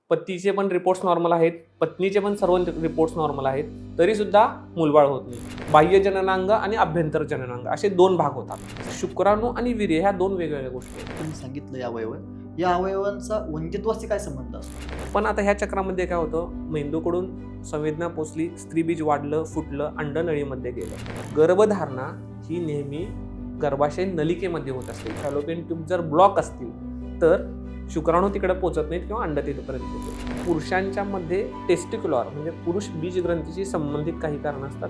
पतीचे पण reports normal आहेत, पत्नीचे पण सर्व रिपोर्ट्स नॉर्मल आहेत, तरी सुद्धा मूलबाळ होत नाही. बाह्य जननांग आणि आभ्यंतर जननांग असे दोन भाग होतात. शुक्राणू आणि वीर्य ह्या दोन वेगवेगळ्या गोष्टी आहेत. तुम्ही सांगितलं या अवयवांचा वंध्यत्वाशी काय संबंध असतो? पण आता ह्या चक्रामध्ये काय होतं, मेंदूकडून संवेदना पोचली, स्त्रीबीज वाढलं, फुटलं, अंडनळीमध्ये गेलं. गर्भधारणा ही नेहमी गर्भाशय नलिकेमध्ये होत असते. फॅलोपियन ट्यूब जर ब्लॉक असतील तर शुक्राणू तिकडे पोचत नाहीत किंवा अंड तिथपर्यंत पोचत. पुरुषांच्या मध्ये टेस्टिक्युलर म्हणजे पुरुष बीज ग्रंथीशी संबंधित काही कारण असतात.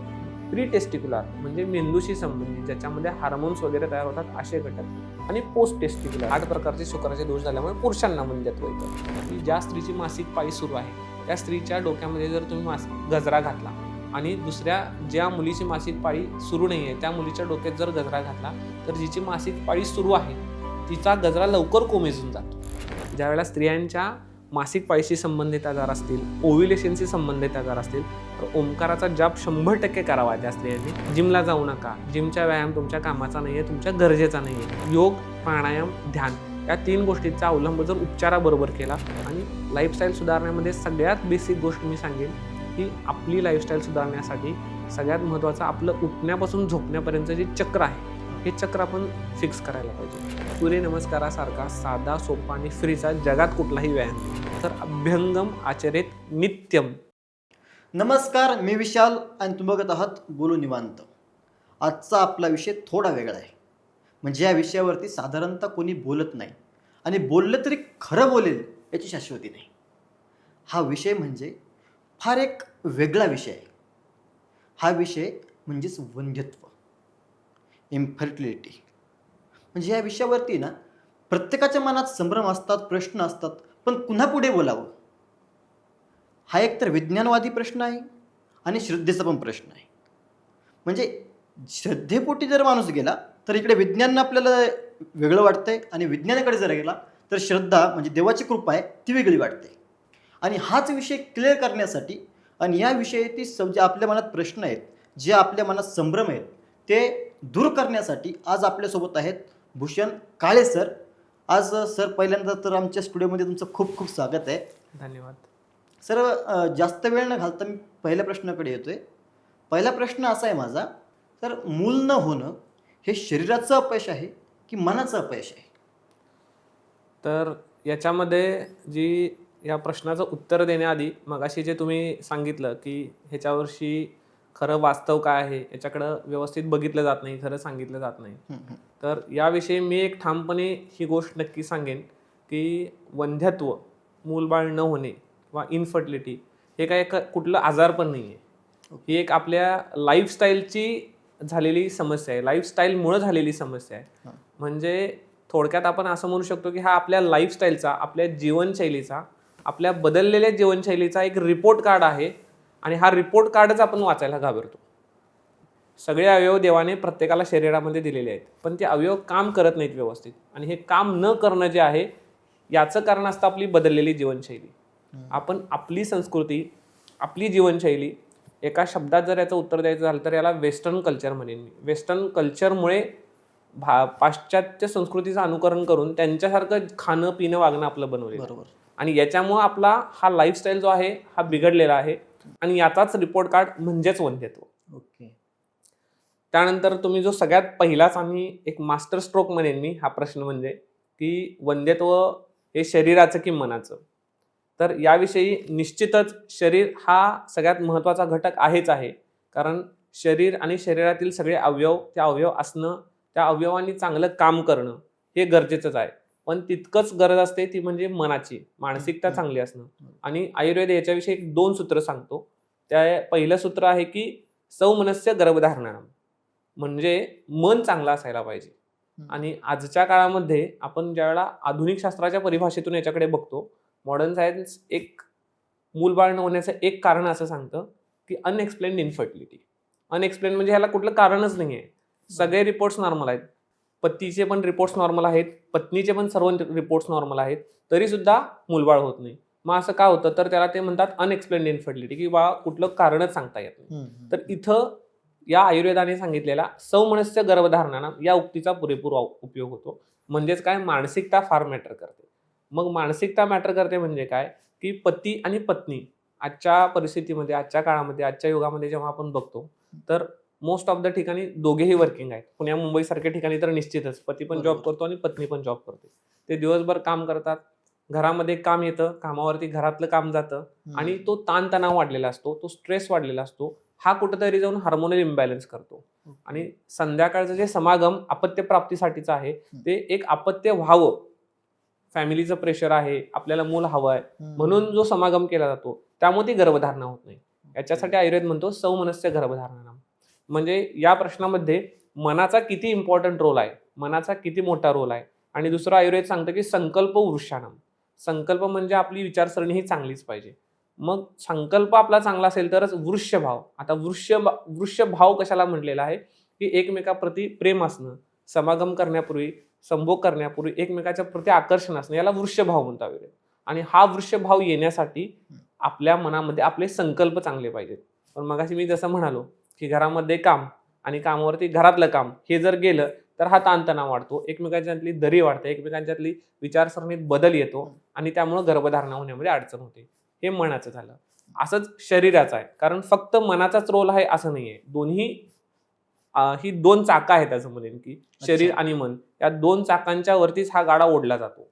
प्री टेस्टिक्युलर म्हणजे मेंदूशी संबंधित, ज्याच्यामध्ये हार्मोन्स वगैरे तयार होतात असे घटक. आणि पोस्ट टेस्टिक्युलर 8 प्रकारचे शुक्राचे दोष झाल्यामुळे पुरुषांना वंध्यत्व येतं. की ज्या स्त्रीची मासिक पाळी सुरू आहे त्या स्त्रीच्या डोक्यामध्ये जर तुम्ही गजरा घातला आणि दुसऱ्या ज्या मुलीची मासिक पाळी सुरू नाही आहे त्या मुलीच्या डोक्यात जर गजरा घातला तर जिची मासिक पाळी सुरू आहे तिचा गजरा लवकर कोमेजून जातो. ज्यावेळेला स्त्रियांच्या मासिक पाळीशी संबंधित आजार असतील, ओव्ह्युलेशनशी संबंधित आजार असतील तर ओंकाराचा जाप 100% करावा त्या स्त्रियांनी. जिमला जाऊ नका. जिमचा व्यायाम तुमच्या कामाचा नाही आहे, तुमच्या गरजेचा नाही आहे. योग, प्राणायाम, ध्यान या 3 गोष्टींचा अवलंब जर उपचाराबरोबर केला आणि लाईफस्टाईल सुधारण्यामध्ये सगळ्यात बेसिक गोष्ट मी सांगेन की आपली लाईफस्टाईल सुधारण्यासाठी सगळ्यात महत्त्वाचं आपलं उठण्यापासून झोपण्यापर्यंत जे चक्र आहे हे चक्र आपण फिक्स करायला पाहिजे. सूर्यनमस्कारासारखा साधा, सोपा आणि फ्रीचा जगात कुठलाही व्यायाम नाही. तर अभ्यंगम आचरेत नित्यम. नमस्कार, मी विशाल आणि तुम्ही बघत आहात बोलू निवांत. आजचा आपला विषय थोडा वेगळा आहे. म्हणजे या विषयावरती साधारणतः कोणी बोलत नाही आणि बोललं तरी खरं बोलेल याची शाश्वती नाही. हा विषय म्हणजे फार एक वेगळा विषय आहे. हा विषय म्हणजेच वंध्यत्व, इन्फर्टिलिटी. म्हणजे या विषयावरती ना प्रत्येकाच्या मनात संभ्रम असतात, प्रश्न असतात, पण पुन्हा पुढे बोलावं हा एक तर विज्ञानवादी प्रश्न आहे आणि श्रद्धेचा पण प्रश्न आहे. म्हणजे श्रद्धेपोटी जर माणूस गेला तर इकडे विज्ञान आपल्याला वेगळं वाटतंय आणि विज्ञानाकडे जर गेला तर श्रद्धा म्हणजे देवाची कृपा आहे ती वेगळी वाटते. आणि हाच विषय क्लिअर करण्यासाठी आणि या विषयातील जे आपल्या मनात प्रश्न आहेत, जे आपल्या मनात संभ्रम आहेत ते दूर करण्यासाठी आज आपल्यासोबत आहेत भूषण काळे सर. आज सर पहिल्यांदा तर आमच्या स्टुडिओमध्ये तुमचं खूप खूप स्वागत आहे. धन्यवाद सर. जास्त वेळ न घालता मी पहिल्या प्रश्नाकडे येतोय. पहिला प्रश्न असा आहे माझा, तर मूल न होणं हे शरीराचं अपयश आहे की मनाचं अपयश आहे? तर याच्यामध्ये जी या प्रश्नाचं उत्तर देण्याआधी मगाशी जे तुम्ही सांगितलं की ह्याच्यावर्षी खरं वास्तव काय आहे याच्याकडं व्यवस्थित बघितलं जात नाही, खरं सांगितलं जात नाही. तर याविषयी मी एक ठामपणे ही गोष्ट नक्की सांगेन की वंध्यत्व, मूलबाळ न होणे किंवा इन्फर्टिलिटी हे काय कुठलं आजार पण नाही आहे. ही एक आपल्या लाईफस्टाईलची झालेली समस्या आहे, लाईफस्टाईलमुळं झालेली समस्या आहे. म्हणजे थोडक्यात आपण असं म्हणू शकतो की हा आपल्या लाईफस्टाईलचा, आपल्या जीवनशैलीचा, आपल्या बदललेल्या जीवनशैलीचा एक रिपोर्ट कार्ड आहे आणि हा रिपोर्ट कार्डच आपण वाचायला घाबरतो. सगळे अवयव देवाने प्रत्येकाला शरीरामध्ये दिलेले आहेत, पण ते अवयव काम करत नाहीत व्यवस्थित. आणि हे काम न करणं जे आहे याचं कारण असतं आपली बदललेली जीवनशैली. आपण आपली संस्कृती, आपली जीवनशैली एका शब्दात जर याचं उत्तर द्यायचं झालं तर याला वेस्टर्न कल्चर म्हणेन मी. वेस्टर्न कल्चरमुळे पाश्चात्य संस्कृतीचं अनुकरण करून त्यांच्यासारखं खाणं, पिणं, वागणं आपलं बनवलेलं. बरोबर. आणि याच्यामुळं आपला हा लाईफस्टाईल जो आहे हा बिघडलेला आहे आणि याचाच रिपोर्ट कार्ड म्हणजेच वंध्यत्व. ओके. त्यानंतर तुम्ही जो सगळ्यात पहिलाच आणि एक मास्टर स्ट्रोक म्हणेन मी हा प्रश्न म्हणजे की वंध्यत्व हे शरीराचं की मनाचं. तर याविषयी निश्चितच शरीर हा सगळ्यात महत्त्वाचा घटक आहेच आहे. कारण शरीर आणि शरीरातील सगळे अवयव, त्या अवयव असणं, त्या अवयवांनी चांगलं काम करणं हे गरजेचंच आहे. पण तितकंच गरज असते ती म्हणजे मनाची, मानसिकता चांगली असणं. आणि आयुर्वेद याच्याविषयी 2 सूत्र सांगतो. त्या पहिलं सूत्र आहे की सौमनस्य गर्भधारणा, म्हणजे मन चांगलं असायला पाहिजे. आणि आजच्या काळामध्ये आपण ज्यावेळेला आधुनिक शास्त्राच्या परिभाषेतून याच्याकडे बघतो, मॉडर्न सायन्स एक मूलबाळ न होण्याचं एक कारण असं सांगतं की अनएक्सप्लेन्ड इन्फर्टिलिटी. अनएक्सप्लेन म्हणजे ह्याला कुठलं कारणच नाही आहे. सगळे रिपोर्ट्स नॉर्मल आहेत, पतीचे पण रिपोर्ट्स नॉर्मल आहेत, पत्नीचे पण सर्व रिपोर्ट्स नॉर्मल आहेत, तरी सुद्धा मूलबाळ होत नाही. मग असं का होतं तर त्याला ते म्हणतात अनएक्सप्लेन्ड इन्फर्टिलिटी, की बा कुठलं कारणच सांगता येत नाही. तर इथं या आयुर्वेदाने सांगितलेला सौमनस्य गर्भधारणा या उक्तीचा पुरेपूर उपयोग होतो. म्हणजेच काय, मानसिकता फार मॅटर करते. मग मानसिकता मॅटर करते म्हणजे काय की पती आणि पत्नी आजच्या परिस्थितीमध्ये, आजच्या काळामध्ये, आजच्या युगामध्ये जेव्हा आपण बघतो, तर मोस्ट ऑफ द ठिकाणी दोघेही वर्किंग आहेत. पुण्या मुंबई सारख्या ठिकाणी तर निश्चितच पती पण जॉब बरोबर. करतो आणि पत्नी पण जॉब करते. ते दिवसभर काम करतात, घरामध्ये काम येतं, कामावरती घरातलं काम जातं आणि तो ताणतणाव वाढलेला असतो, तो स्ट्रेस वाढलेला असतो. हा कुठेतरी जाऊन हार्मोनल इम्बॅलन्स करतो आणि संध्याकाळचं जे समागम अपत्य प्राप्तीसाठीचं आहे, ते एक अपत्य व्हावं, फॅमिलीचं प्रेशर आहे, आपल्याला मूल हवं आहे म्हणून जो समागम केला जातो, त्यामुळे ती गर्भधारणा होत नाही. याच्यासाठी आयुर्वेद म्हणतो सौमनस्य गर्भधारणा. म्हणजे या प्रश्नामध्ये मनाचा किती इम्पॉर्टंट रोल आहे, मनाचा किती मोठा रोल आहे. आणि दुसरं आयुर्वेद सांगतं की संकल्प वृषाणम. संकल्प म्हणजे आपली विचारसरणी ही चांगलीच पाहिजे. मग संकल्प आपला चांगला असेल तरच वृष्यभाव. आता वृष्यभाव कशाला म्हटलेला आहे, की एकमेकाप्रती प्रेम असणं, समागम करण्यापूर्वी, संभोग करण्यापूर्वी एकमेकाच्या प्रती आकर्षण असणं, याला वृष्यभाव म्हणता येईल. आणि हा वृष्यभाव येण्यासाठी आपल्या मनामध्ये आपले संकल्प चांगले पाहिजेत. पण मगाशी मी जसं म्हणालो की घरामध्ये काम आणि कामावरती घरातलं काम हे जर गेलं तर हा ताणतणाव वाढतो, एकमेकांच्यातली दरी वाढते, एकमेकांच्यातली विचारसरणीत बदल येतो आणि त्यामुळे गर्भधारणा होण्यामध्ये अडचण होते. हे मनाचं झालं. असंच शरीराचं आहे, कारण फक्त मनाचाच रोल आहे असं नाहीये. दोन्ही ही दोन चाकं आहेत असं म्हणेन, की शरीर आणि मन या दोन चाकांच्या वरतीच हा गाडा ओढला जातो.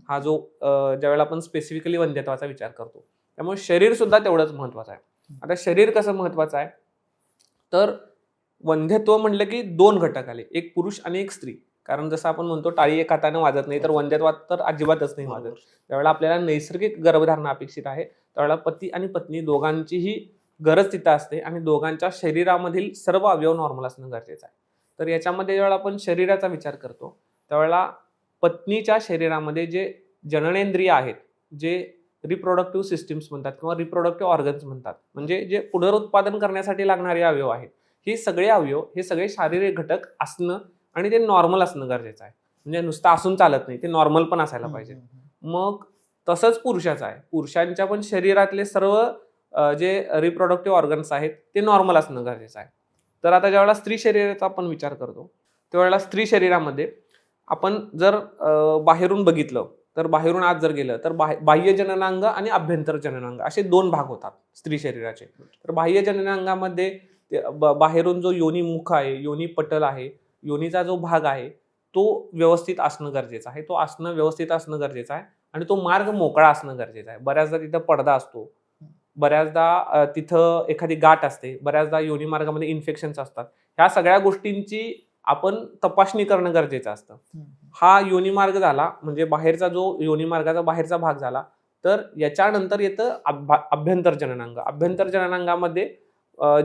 हा जो ज्यावेळेला आपण स्पेसिफिकली वंध्यत्वाचा विचार करतो, त्यामुळे शरीर सुद्धा तेवढंच महत्वाचं आहे. आता शरीर कसं महत्वाचं आहे, तर वंध्यत्व म्हटलं की दोन घटक आले, एक पुरुष आणि एक स्त्री. कारण जसं आपण म्हणतो टाळी एक हाताने वाजत नाही, तर वंध्यत्वात तर अजिबातच नाही वाजत. त्यावेळेला आपल्याला नैसर्गिक गर्भधारणा अपेक्षित आहे, त्यावेळेला पती आणि पत्नी दोघांचीही गरज तिथं असते आणि दोघांच्या शरीरामधील सर्व अवयव नॉर्मल असणं गरजेचं आहे. तर याच्यामध्ये ज्यावेळेला आपण शरीराचा विचार करतो, त्यावेळेला पत्नीच्या शरीरामध्ये जे जननेंद्रिय आहेत, जे रिप्रोडक्टिव्ह सिस्टीम्स म्हणतात किंवा रिप्रोडक्टिव्ह ऑर्गन्स म्हणतात, म्हणजे जे पुनरुत्पादन करण्यासाठी लागणारे अवयव आहेत, हे सगळे अवयव, हे सगळे शारीरिक घटक असणं आणि ते नॉर्मल असणं गरजेचं आहे. म्हणजे नुसतं असून चालत नाही, ते नॉर्मल पण असायला पाहिजे. मग तसंच पुरुषाचं आहे. पुरुषांच्या पण शरीरातले सर्व जे रिप्रोडक्टिव्ह ऑर्गन्स आहेत ते नॉर्मल असणं गरजेचं आहे. तर आता ज्यावेळेला स्त्री शरीराचा आपण विचार करतो, त्यावेळेला स्त्री शरीरामध्ये आपण जर बाहेरून बघितलं, तर बाहेरून आत जर गेलं तर बाह्य जननांग आणि अभ्यंतर जननांग असे दोन भाग होतात स्त्री शरीराचे. तर बाह्य जननांगामध्ये बाहेरून जो योनी मुख आहे, योनी पटल आहे, योनीचा जो भाग आहे तो व्यवस्थित असणं गरजेचं आहे, तो असणं व्यवस्थित असणं गरजेचं आहे आणि तो मार्ग मोकळा असणं गरजेचं आहे. बऱ्याचदा तिथं पडदा असतो, बऱ्याचदा तिथं एखादी गाठ असते, बऱ्याचदा योनी मार्गामध्ये इन्फेक्शन्स असतात. ह्या सगळ्या गोष्टींची आपण तपासणी करणं गरजेचं असतं. हा योनी मार्ग झाला, म्हणजे बाहेरचा जो योनी मार्गाचा बाहेरचा भाग झाला, तर याच्यानंतर येतं अभ्यंतर जननांग. अभ्यंतर जननांगामध्ये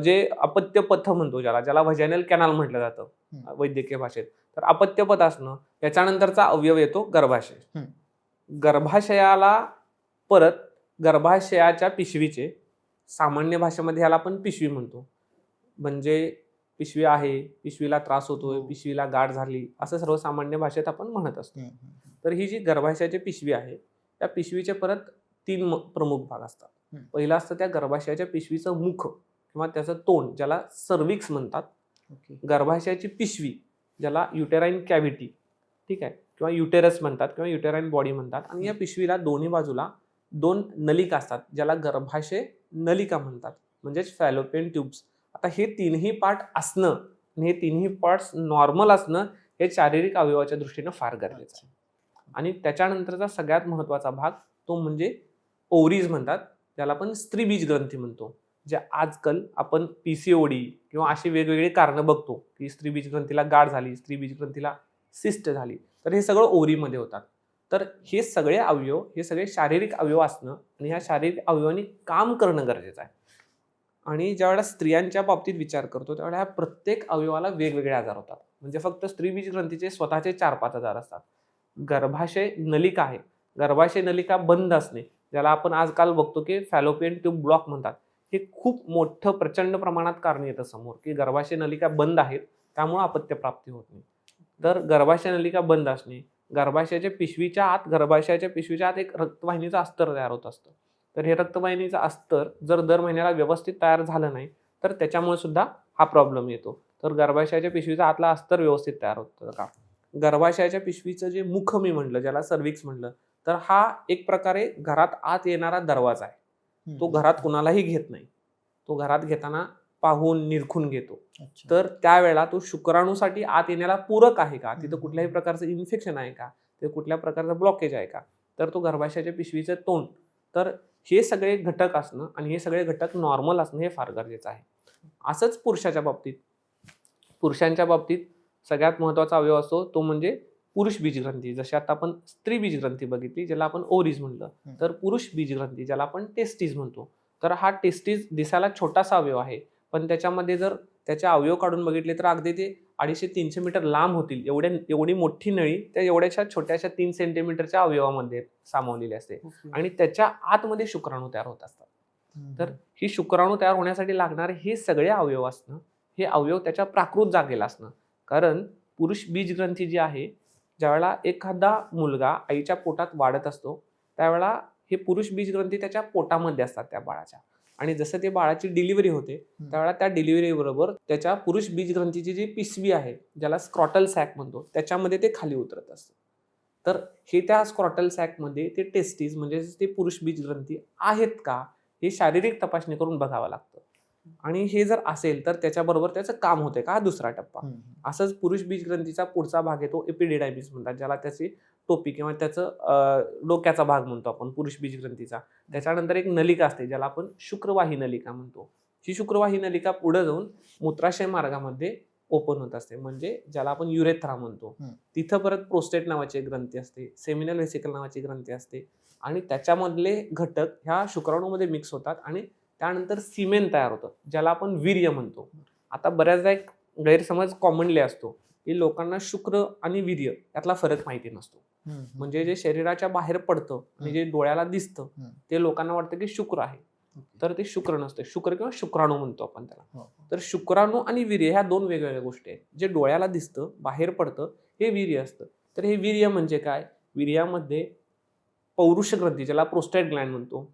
जे अपत्य पथ म्हणतो, ज्याला व्हजायनल कॅनल म्हटलं जातं वैद्यकीय भाषेत, तर अपत्य पथ असणं, याच्यानंतरचा अवयव येतो गर्भाशय. गर्भाशयाला परत गर्भाशयाच्या पिशवीचे, सामान्य भाषेमध्ये ह्याला आपण पिशवी म्हणतो, म्हणजे पिशवी आहे, पिशवीला त्रास होतोय, पिशवीला गाठ झाली, असं सर्वसामान्य भाषेत आपण म्हणत असतो. तर ही जी गर्भाशयाची पिशवी आहे, त्या पिशवीचे परत तीन प्रमुख भाग असतात. पहिला असतं त्या गर्भाशयाच्या पिशवीचं मुख किंवा त्याचं तोंड, ज्याला सर्विक्स म्हणतात. गर्भाशयाची पिशवी, ज्याला युटेराईन कॅव्हिटी, ठीक आहे, किंवा युटेरस म्हणतात किंवा युटेराईन बॉडी म्हणतात. आणि या पिशवीला दोन्ही बाजूला दोन नलिका असतात, ज्याला गर्भाशय नलिका म्हणतात, म्हणजेच फॅलोपियन ट्यूब्स. आता हे तीनही पार्ट असणं आणि हे तिन्ही पार्ट्स नॉर्मल असणं हे शारीरिक अवयवाच्या दृष्टीनं फार गरजेचं आहे. आणि त्याच्यानंतरचा सगळ्यात महत्त्वाचा भाग तो म्हणजे ओव्हरीज म्हणतात, ज्याला आपण स्त्रीबीज ग्रंथी म्हणतो. जे आजकाल आपण PCOD किंवा अशी वेगवेगळी कारणं बघतो की स्त्रीबीज ग्रंथीला गाठ झाली, स्त्रीबीज ग्रंथीला सिस्ट झाली, तर हे सगळं ओव्हरीमध्ये होतात. तर हे सगळे अवयव, हे सगळे शारीरिक अवयव असणं आणि ह्या शारीरिक अवयवांनी काम करणं गरजेचं आहे. आणि ज्यावेळेला स्त्रियांच्या बाबतीत विचार करतो, त्यावेळेला प्रत्येक अवयवाला वेगवेगळे आजार होतात. म्हणजे फक्त स्त्रीबीज ग्रंथीचे स्वतःचे 4-5 आजार असतात. गर्भाशय नलिका आहे, गर्भाशय नलिका बंद असणे, ज्याला आपण आजकाल बघतो की फॅलोपियन ट्यूब ब्लॉक म्हणतात, हे खूप मोठं प्रचंड प्रमाणात कारण येतं समोर, की गर्भाशय नलिका बंद आहेत, त्यामुळे अपत्य प्राप्ती होत नाही. तर गर्भाशय नलिका बंद असणे, गर्भाशयाच्या पिशवीच्या आत एक रक्तवाहिनीचं अस्तर तयार होत असतं. तर हे रक्तवाहिनीचं अस्तर जर दर महिन्याला व्यवस्थित तयार झालं नाही, तर त्याच्यामुळे सुद्धा हा प्रॉब्लेम येतो. तर गर्भाशयाच्या पिशवीचा आतला अस्तर व्यवस्थित तयार होतं का? गर्भाशयाच्या पिशवीचं जे मुख मी म्हटलं, ज्याला सर्विक्स म्हटलं, तर हा एक प्रकारे घरात आत येणारा दरवाजा आहे. तो घरात कुणालाही घेत नाही. तो घरात घेताना पाहून निरखून घेतो. अच्छा. तर त्यावेळेला तो शुक्राणूसाठी आत येण्याला पूरक आहे का, तिथं कुठल्याही प्रकारचं इन्फेक्शन आहे का, ते कुठल्या प्रकारचं ब्लॉकेज आहे का, तर तो गर्भाशयाच्या पिशवीचं तोंड, तर हे सगळे घटक असणं आणि हे सगळे घटक नॉर्मल असणं हे फार गरजेचं आहे. असंच पुरुषाच्या बाबतीत, पुरुषांच्या बाबतीत सगळ्यात महत्त्वाचा अवयव असतो तो म्हणजे पुरुष बीजग्रंथी. जशी आता आपण स्त्री बीजग्रंथी बघितली ज्याला आपण ओव्हरीज म्हणलं, तर पुरुष बीजग्रंथी ज्याला आपण टेस्टीज म्हणतो. तर हा टेस्टीज दिसायला छोटासा अवयव आहे, पण त्याच्यामध्ये जर त्याचे अवयव काढून बघितले तर अगदी ते 250-300 मीटर लांब होतील. एवढी मोठी नळी त्या एवढ्याशा छोट्याशा 3 सेंटीमीटरच्या अवयवामध्ये सामावलेली असते आणि त्याच्या आतमध्ये शुक्राणू तयार होत असतात. तर ही शुक्राणू तयार होण्यासाठी लागणारे हे सगळे अवयव असणं, हे अवयव त्याच्या प्राकृत जागेला असणं. कारण पुरुष बीजग्रंथी जी आहे, ज्यावेळेला एखादा मुलगा आईच्या पोटात वाढत असतो त्यावेळेला हे पुरुष बीजग्रंथी त्याच्या पोटामध्ये असतात त्या बाळाच्या, आणि जसं ते बाळाची डिलिव्हरी होते त्यावेळेला त्या डिलिव्हरी बरोबर त्याच्या पुरुष बीजग्रंथीची जी पिशवी आहे ज्याला स्क्रॉटल सॅक म्हणतो त्याच्यामध्ये ते खाली उतरत असतं. तर हे त्या स्क्रॉटल सॅकमध्ये ते टेस्टीज म्हणजे ते पुरुष बीजग्रंथी आहेत का हे शारीरिक तपासणी करून बघावं लागतं. आणि हे जर असेल तर त्याच्याबरोबर त्याचं काम होते का हा दुसरा टप्पा. असंच पुरुष बीजग्रंथीचा पुढचा भाग आहे तो एपिडिडायमिस म्हणतात, ज्याला त्याची टोपी किंवा त्याचं डोक्याचा भाग म्हणतो आपण पुरुष बीजग्रंथीचा. त्याच्यानंतर एक नलिका असते ज्याला आपण शुक्रवाही नलिका म्हणतो. ही शुक्रवाही नलिका पुढे जाऊन मूत्राशय मार्गामध्ये ओपन होत असते, म्हणजे ज्याला आपण युरेथ्रा म्हणतो. तिथं परत प्रोस्टेट नावाची ग्रंथी असते, सेमिनल व्हेसिकल नावाची ग्रंथी असते, आणि त्याच्यामधले घटक ह्या शुक्राणूमध्ये मिक्स होतात आणि त्यानंतर सिमेन तयार होतं ज्याला आपण वीर्य म्हणतो. आता बऱ्याचदा एक गैरसमज कॉमनली असतो की लोकांना शुक्र आणि वीर्य यातला फरक माहिती नसतो. म्हणजे जे शरीराच्या बाहेर पडतं आणि जे डोळ्याला दिसतं ते लोकांना वाटतं की शुक्र आहे, तर ते शुक्र नसतं. शुक्र किंवा शुक्राणू म्हणतो आपण त्याला. तर शुक्राणू आणि वीर्य ह्या दोन वेगवेगळ्या गोष्टी आहेत. जे डोळ्याला दिसतं बाहेर पडतं हे वीर्य असतं. तर हे वीर्य म्हणजे काय, वीर्यामध्ये पौरुष ग्रंथी ज्याला प्रोस्टेट ग्लँड म्हणतो,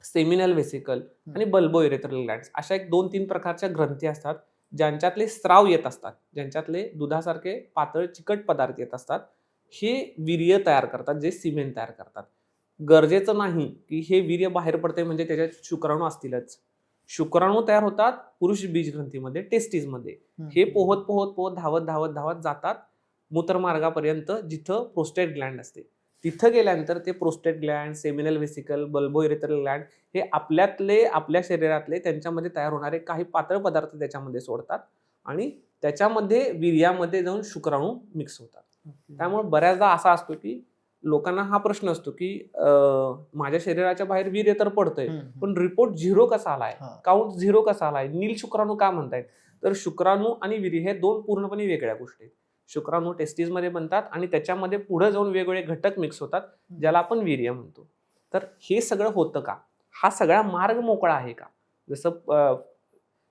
सेमिनल व्हेसिकल आणि बल्बो युरेथ्रल ग्लँड्स अशा एक 2-3 प्रकारच्या ग्रंथी असतात ज्यांच्यातले स्राव येत असतात, ज्यांच्यातले दुधासारखे पातळ चिकट पदार्थ येत असतात. हे वीर्य तयार करतात, जे सिमेन तयार करतात. गरजेचं नाही की हे वीर्य बाहेर पडते म्हणजे त्याच्यात शुक्राणू असतीलच. शुक्राणू तयार होतात पुरुष बीजग्रंथीमध्ये, टेस्टीजमध्ये. हे पोहत पोहत पोहत धावत धावत धावत जातात मूत्रमार्गापर्यंत जिथं प्रोस्टेट ग्लँड असते. तिथं गेल्यानंतर ते prostate gland, seminal vesicle, bulbourethral gland हे आपल्या शरीरातले त्यांच्यामध्ये तयार होणारे काही पातळ पदार्थ त्याच्यामध्ये सोडतात आणि त्याच्यामध्ये वीर्यामध्ये जाऊन शुक्राणू मिक्स होतात. त्यामुळे बऱ्याचदा असा असतो की लोकांना हा प्रश्न असतो की माझ्या शरीराच्या बाहेर वीर्य तर पडतंय पण रिपोर्ट 0 कसा आलाय, काउंट 0 कसा आलाय, नील शुक्राणू का म्हणतायत. तर शुक्राणू आणि वीर्य हे दोन पूर्णपणे वेगळ्या गोष्टी आहेत. शुक्राणू टेस्टीजमध्ये बनतात आणि त्याच्यामध्ये पुढे जाऊन वेगवेगळे घटक मिक्स होतात ज्याला आपण वीर्य म्हणतो. तर हे सगळं होतं का, हा सगळा मार्ग मोकळा आहे का.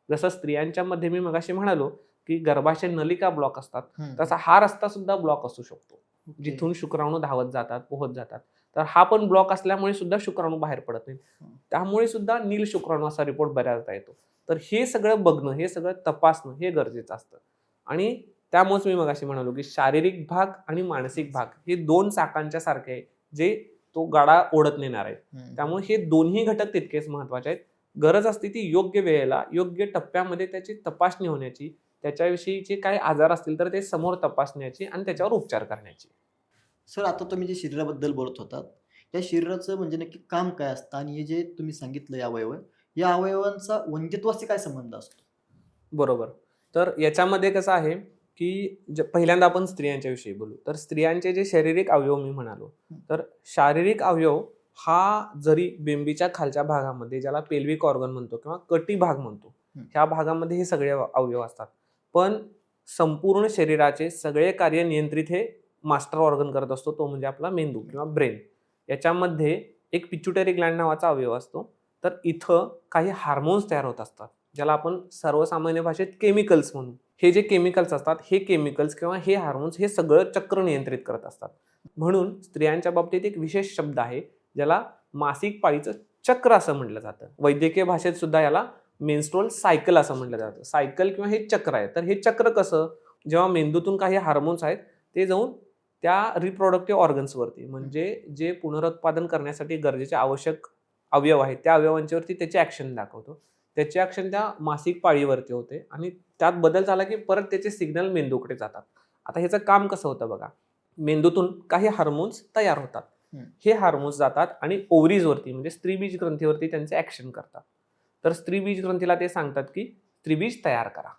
जसं स्त्रियांच्या मध्ये मी मगाशी म्हणालो की गर्भाशय नलिका ब्लॉक असतात, तसा हा रस्ता सुद्धा ब्लॉक असू शकतो जिथून शुक्राणू धावत जातात, पोहत जातात. तर हा पण ब्लॉक असल्यामुळे सुद्धा शुक्राणू बाहेर पडत नाही, त्यामुळे सुद्धा नील शुक्राणू असा रिपोर्ट बऱ्याचदा येतो. तर हे सगळं बघणं, हे सगळं तपासणं हे गरजेचं असतं. आणि त्यामुळेच मी मगाशी म्हणालो की शारीरिक भाग आणि मानसिक भाग हे 2 चाकांच्या सारखे आहे जे तो गाडा ओढत नेणार आहे. त्यामुळे हे दोन्ही घटक तितकेच महत्वाचे आहेत. गरज असते ती योग्य वेळेला योग्य टप्प्यामध्ये त्याची तपासणी होण्याची, त्याच्याविषयीचे काही आजार असतील तर ते समोर तपासण्याची आणि त्याच्यावर उपचार करण्याची. सर, आता तुम्ही जे शरीराबद्दल बोलत होतात, या शरीराचं म्हणजे नक्की काम काय असतं आणि हे जे तुम्ही सांगितलं या अवयवांचा वंध्यत्वाशी काय संबंध असतो? बरोबर. तर याच्यामध्ये कसं आहे की पहिल्यांदा आपण स्त्रियांच्या विषयी बोलू. तर स्त्रियांचे जे शारीरिक अवयव मी म्हणालो, तर शारीरिक अवयव हा जरी बेंबीच्या खालच्या भागामध्ये ज्याला पेल्विक ऑर्गन म्हणतो किंवा कटी भाग म्हणतो, ह्या भागामध्ये हे सगळे अवयव असतात, पण संपूर्ण शरीराचे सगळे कार्य नियंत्रित हे मास्टर ऑर्गन करत असतो, तो म्हणजे आपला मेंदू किंवा ब्रेन. याच्यामध्ये एक पिट्युटरी ग्लँड नावाचा अवयव असतो. तर इथं काही हार्मोन्स तयार होत असतात ज्याला आपण सर्वसामान्य भाषेत केमिकल्स म्हणू. हे जे केमिकल्स असतात, हे केमिकल्स किंवा हे हार्मोन्स हे सगळं चक्र नियंत्रित करत असतात. म्हणून स्त्रियांच्या बाबतीत एक विशेष शब्द आहे ज्याला मासिक पाळीचं चक्र असं म्हटलं जातं. वैद्यकीय भाषेत सुद्धा याला मेन्स्ट्रुअल सायकल असं म्हटलं जातं. सायकल किंवा हे चक्र आहे. तर हे चक्र कसं, जेव्हा मेंदूतून काही हार्मोन्स आहेत ते जाऊन त्या रिप्रोडक्टिव्ह ऑर्गन्सवरती, म्हणजे जे पुनरुत्पादन करण्यासाठी गरजेचे आवश्यक अवयव आहेत त्या अवयवांच्यावरती त्याची ॲक्शन दाखवतो. त्याची ॲक्शन त्या मासिक पाळीवरती होते आणि त्यात बदल झाला की परत त्याचे सिग्नल मेंदूकडे जातात. आता ह्याचं काम कसं होतं बघा, मेंदूतून काही हार्मोन्स तयार होतात. हे हार्मोन्स जातात आणि ओव्हरीजवरती म्हणजे स्त्रीबीज ग्रंथीवरती त्यांचे ॲक्शन करतात. तर स्त्रीबीज ग्रंथीला ते सांगतात की स्त्रीबीज तयार करा.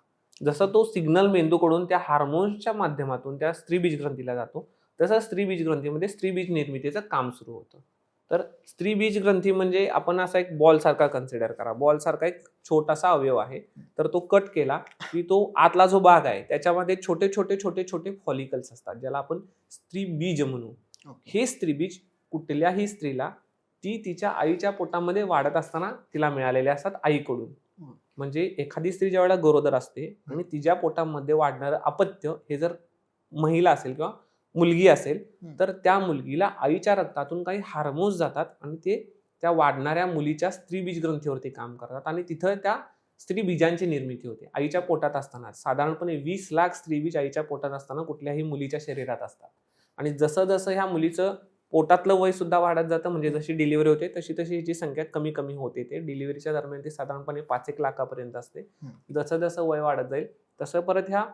जसं तो सिग्नल मेंदूकडून त्या हार्मोन्सच्या माध्यमातून त्या स्त्रीबीज ग्रंथीला जातो, तसं स्त्रीबीज ग्रंथीमध्ये स्त्रीबीज निर्मितीचं काम सुरू होतं. तर स्त्रीबीज ग्रंथी म्हणजे आपण असा एक बॉल सारखा कन्सिडर करा. बॉल सारखा एक छोटासा अवयव आहे. तर तो कट केला की तो आतला जो भाग आहे त्याच्यामध्ये छोटे छोटे छोटे छोटे फॉलिकल्स असतात, ज्याला आपण स्त्रीबीज म्हणू. हे स्त्रीबीज कुठल्याही स्त्रीला ती तिच्या आईच्या पोटामध्ये वाढत असताना तिला मिळालेले असतात आईकडून. म्हणजे एखादी स्त्री ज्या वेळेला गरोदर असते आणि तिच्या पोटामध्ये वाढणारं अपत्य हे जर महिला असेल किंवा मुलगी असेल तर त्या मुलगीला आईच्या रक्तातून काही हार्मोन्स जातात आणि ते त्या वाढणाऱ्या मुलीच्या स्त्रीबीज ग्रंथीवरती काम करतात आणि तिथं त्या स्त्रीबीजांची निर्मिती होते. आईच्या पोटात असताना साधारणपणे 20 लाख स्त्रीबीज आईच्या पोटात असताना कुठल्याही मुलीच्या शरीरात असतात. आणि जसं जसं ह्या मुलीचं पोटातलं वय सुद्धा वाढत जातं, म्हणजे जशी डिलिव्हरी होते तशी तशी हिची संख्या कमी कमी होते. ते डिलिव्हरीच्या दरम्यान ती साधारणपणे 5-1 लाखापर्यंत असते. जसं जसं वय वाढत जाईल तसं परत ह्या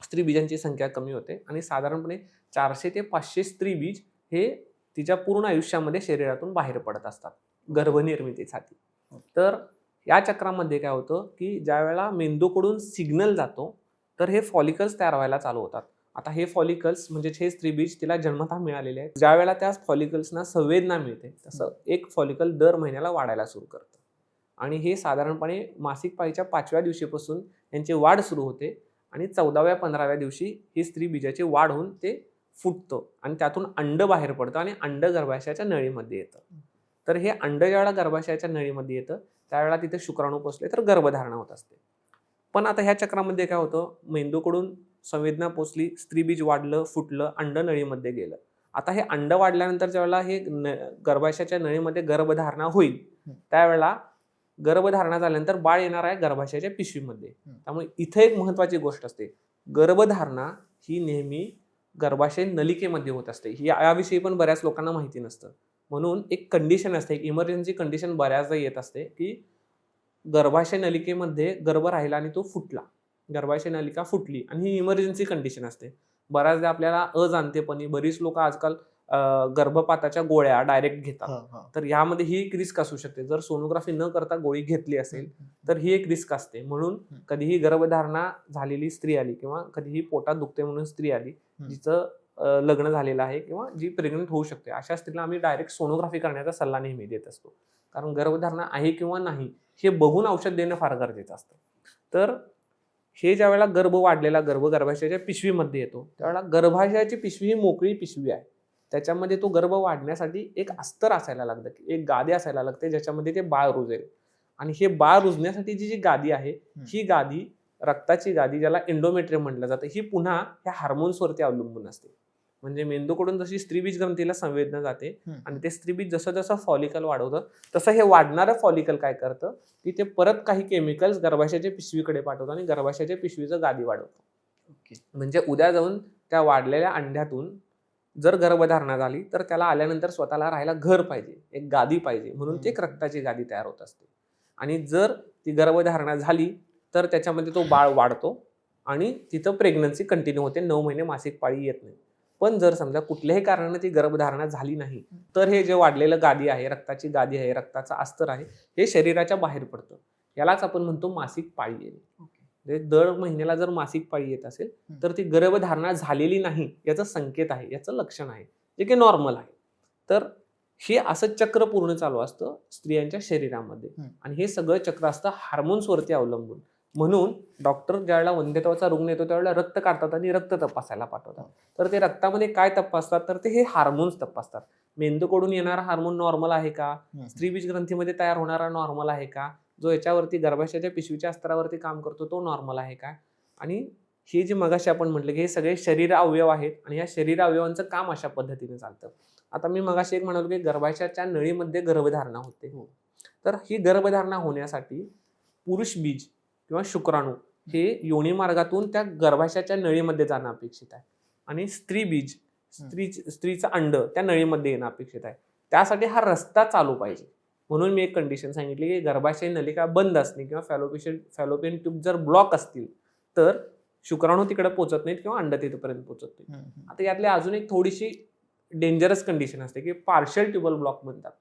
स्त्रीबीजांची संख्या कमी होते आणि साधारणपणे 400 ते 500 स्त्रीबीज हे तिच्या पूर्ण आयुष्यामध्ये शरीरातून बाहेर पडत असतात गर्भनिर्मितीसाठी. तर या चक्रामध्ये काय होतं की ज्या वेळेला मेंदूकडून सिग्नल जातो तर हे फॉलिकल्स तयार व्हायला चालू होतात. आता हे फॉलिकल्स म्हणजे हे स्त्रीबीज तिला जन्मतः मिळालेले आहेत. ज्या वेळेला त्या फॉलिकल्सना संवेदना मिळते तसं एक फॉलिकल दर महिन्याला वाढायला सुरू करतं आणि हे साधारणपणे मासिक पाळीच्या 5व्या दिवशीपासून यांची वाढ सुरू होते आणि 14व्या-15व्या दिवशी ही स्त्रीबीजाची वाढ होऊन ते फुटतं आणि त्यातून अंड बाहेर पडतं आणि अंड गर्भाशयाच्या नळीमध्ये येतं. तर हे अंड ज्यावेळेला गर्भाशयाच्या नळीमध्ये येतं त्यावेळेला तिथे शुक्राणू पोचले तर गर्भधारणा होत असते. पण आता ह्या चक्रामध्ये काय होतं, मेंदूकडून संवेदना पोचली, स्त्रीबीज वाढलं, फुटलं, अंड नळीमध्ये गेलं. आता हे अंड वाढल्यानंतर ज्यावेळेला हे गर्भाशयाच्या नळीमध्ये गर्भधारणा होईल त्यावेळेला गर्भधारणा झाल्यानंतर बाळ येणार आहे गर्भाशयाच्या पिशवीमध्ये. त्यामुळे इथे एक महत्वाची गोष्ट असते, गर्भधारणा ही नेहमी गर्भाशय नलिकेमध्ये होत असते. याविषयी पण बऱ्याच लोकांना माहिती नसतं. म्हणून एक कंडिशन असते, एक इमर्जन्सी कंडिशन बऱ्याचदा येत असते की गर्भाशय नलिकेमध्ये गर्भ राहिला आणि तो फुटला, गर्भाशय नलिका फुटली आणि ही इमर्जन्सी कंडिशन असते. बऱ्याचदा आपल्याला अजाणतेपणी बरीच लोक आजकाल गर्भपाताच्या गोळ्या डायरेक्ट घेतात. तर यामध्ये ही एक रिस्क असू शकते. जर सोनोग्राफी न करता गोळी घेतली असेल तर ही एक रिस्क असते. म्हणून कधीही गर्भधारणा झालेली स्त्री आली किंवा कधीही पोटात दुखते म्हणून स्त्री आली जिचं लग्न झालेलं आहे किंवा जी प्रेग्नंट होऊ शकते, अशा स्त्रीला आम्ही डायरेक्ट सोनोग्राफी करण्याचा सल्ला नेहमी देत असतो. कारण गर्भधारणा आहे किंवा नाही हे बघून औषध देणं फार गरजेचं असतं. तर हे ज्या वेळेला गर्भ वाढलेला गर्भ गर्भाशयाच्या पिशवीमध्ये येतो त्यावेळेला गर्भाशयाची पिशवी ही मोकळी पिशवी आहे. त्याच्यामध्ये तो गर्भ वाढण्यासाठी एक अस्तर असायला लागतं, एक गादी असायला लागते ज्याच्यामध्ये ते बाळ रुजेल. आणि हे बाळ रुजण्यासाठी जी गादी आहे ही गादी, रक्ताची गादी ज्याला एंडोमेट्रियम म्हटलं जातं, ही पुन्हा ह्या हार्मोन्सवरती अवलंबून असते. म्हणजे मेंदूकडून जशी स्त्रीबीज ग्रंथीला संवेदना जाते आणि ते स्त्रीबीज जसं जसं फॉलिकल वाढवतं तसं हे वाढणारं फॉलिकल काय करतं की ते परत काही केमिकल्स गर्भाशयाच्या पिशवीकडे पाठवतं आणि गर्भाशयाच्या पिशवीचं गादी वाढवतं. म्हणजे उद्या जाऊन त्या वाढलेल्या अंड्यातून जर गर्भधारणा झाली तर त्याला आल्यानंतर स्वतःला राहायला घर पाहिजे, एक गादी पाहिजे, म्हणून ती एक रक्ताची गादी तयार होत असते. आणि जर ती गर्भधारणा झाली तर त्याच्यामध्ये तो बाळ वाढतो आणि तिथं प्रेग्नन्सी कंटिन्यू होते, 9 महिने मासिक पाळी येत नाही. पण जर समजा कुठल्याही कारणाने ती गर्भधारणा झाली नाही तर हे जे वाढलेलं गादी आहे, रक्ताची गादी आहे, रक्ताचा अस्तर आहे, हे शरीराच्या बाहेर पडतं. यालाच आपण म्हणतो मासिक पाळी येणे. म्हणजे दर महिन्याला जर मासिक पाळी येत असेल तर ती गर्भधारणा झालेली नाही याचा संकेत आहे, याचं लक्षण आहे, जे की नॉर्मल आहे. तर हे असं चक्र पूर्ण चालू असतं स्त्रियांच्या शरीरामध्ये आणि हे सगळं चक्र असतं हार्मोन्सवरती अवलंबून. म्हणून डॉक्टर ज्यावेळेला वंध्यत्वाचा रुग्ण येतो त्यावेळेला रक्त काढतात आणि रक्त तपासायला पाठवतात. तर ते रक्तामध्ये काय तपासतात तर ते हे हार्मोन्स तपासतात. मेंदूकडून येणारा हार्मोन नॉर्मल आहे का, स्त्रीबीज ग्रंथीमध्ये तयार होणारा नॉर्मल आहे का, जो याच्यावरती गर्भाशयाच्या पिशवीच्या स्तरावरती काम करतो तो नॉर्मल आहे का. आणि हे जे मगाशी आपण म्हटलं की हे सगळे शरीर अवयव आहेत आणि या शरीर अवयवांचं काम अशा पद्धतीने चालतं. आता मी मगाशी एक म्हणालो की गर्भाशयाच्या नळीमध्ये गर्भधारणा होते. तर ही गर्भधारणा होण्यासाठी पुरुष बीज किंवा शुक्राणू हे योनी मार्गातून त्या गर्भाशयाच्या नळीमध्ये जाणं अपेक्षित आहे आणि स्त्री बीज स्त्रीचं अंड त्या नळीमध्ये येणं अपेक्षित आहे. त्यासाठी हा रस्ता चालू पाहिजे. म्हणून मी एक कंडिशन सांगितली की गर्भाशय नलिका बंद असणे किंवा फॅलोपियन ट्यूब जर ब्लॉक असतील तर शुक्राणू तिकडे पोहोचत नाहीत किंवा अंड तिथपर्यंत पोहोचत नाही. आता यातली अजून एक थोडीशी डेंजरस कंडिशन असते की पार्शियल ट्युबल ब्लॉक म्हणतात.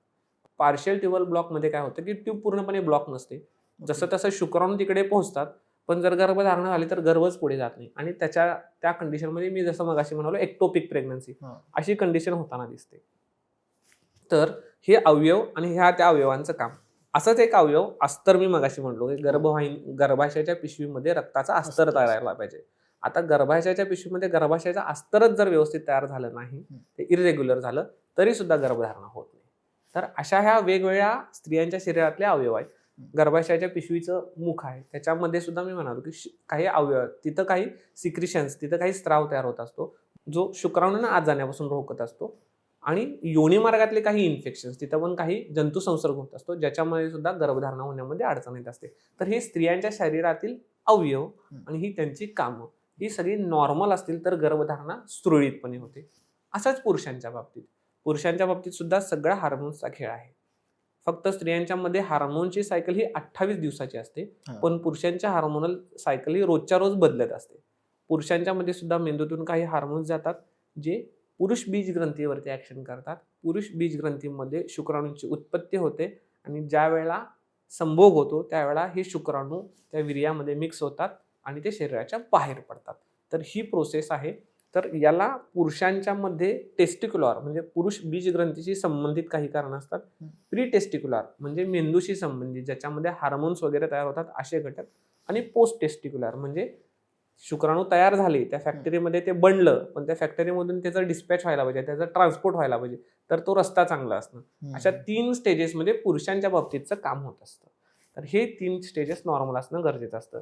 पार्शियल ट्युबल ब्लॉकमध्ये काय होतं की ट्यूब पूर्णपणे ब्लॉक नसते. जसं तसं शुक्राणू तिकडे पोहोचतात, पण जर गर्भधारणा झाली तर गर्भच पुढे जात नाही. आणि त्या कंडिशनमध्ये मी जसं मगाशी म्हणालो एक्टोपिक प्रेग्नन्सी अशी कंडिशन होताना दिसते. तर हे अवयव आणि त्या अवयवांचं काम. असंच एक अवयव अस्तर मी मगाशी म्हणलो की गर्भाशयाच्या पिशवीमध्ये रक्ताचा अस्तर तयार व्हायला पाहिजे. आता गर्भाशयाच्या पिशवीमध्ये गर्भाशयाचं अस्तरच जर व्यवस्थित तयार झालं नाही, ते इरेग्युलर झालं तरी सुद्धा गर्भधारणा होत नाही. तर अशा ह्या वेगवेगळ्या स्त्रियांच्या शरीरातले अवयव आहेत. गर्भाशयाच्या पिशवीचं मुख आहे, त्याच्यामध्ये सुद्धा मी म्हणालो की काही अवयव तिथं काही सिक्रिशन्स, तिथं काही स्त्राव तयार होत असतो जो शुक्राणूंना आत जाण्यापासून रोखत असतो. आणि योनी मार्गातले काही इन्फेक्शन्स, तिथं पण काही जंतू संसर्ग होत असतो ज्याच्यामुळे सुद्धा गर्भधारणा होण्यामध्ये अडचण येत असते. तर हे स्त्रियांच्या शरीरातील अवयव आणि ही त्यांची कामं ही सगळी नॉर्मल असतील तर गर्भधारणा सुरळीतपणे होते. असंच पुरुषांच्या बाबतीत सुद्धा सगळा हार्मोन्सचा खेळ आहे. फक्त स्त्रियांच्या मध्ये हार्मोनची सायकल ही 28 दिवसाची असते, पण पुरुषांच्या हार्मोनल सायकल ही रोजच्या रोज बदलत असते. पुरुषांच्या मध्ये सुद्धा मेंदूतून काही हार्मोन्स जातात जे पुरुष बीज ग्रंथीवरती ऍक्शन करतात. पुरुष बीज ग्रंथीमध्ये शुक्राणूंची उत्पत्ती होते आणि ज्या वेळेला संभोग होतो त्यावेळेला हे शुक्राणू त्या वीर्यामध्ये मिक्स होतात आणि ते शरीराच्या बाहेर पडतात. तर ही प्रोसेस आहे. तर याला पुरुषांच्या मध्ये टेस्टिक्युलर म्हणजे पुरुष बीज ग्रंथीशी संबंधित काही कारण असतात. प्री टेस्टिक्युलर म्हणजे मेंदूशी संबंधित ज्याच्यामध्ये हार्मोन्स वगैरे तयार होतात असे घटक. आणि पोस्ट टेस्टिक्युलर म्हणजे शुक्राणू तयार झाले, त्या फॅक्टरीमध्ये ते बनलं, पण त्या फॅक्टरीमधून त्याचं डिस्पॅच व्हायला पाहिजे, त्याचा ट्रान्सपोर्ट व्हायला पाहिजे, तर तो रस्ता चांगला असणं. अशा 3 स्टेजेसमध्ये पुरुषांच्या बाबतीतचं काम होत असतं. तर हे 3 स्टेजेस नॉर्मल असणं गरजेचं असतं.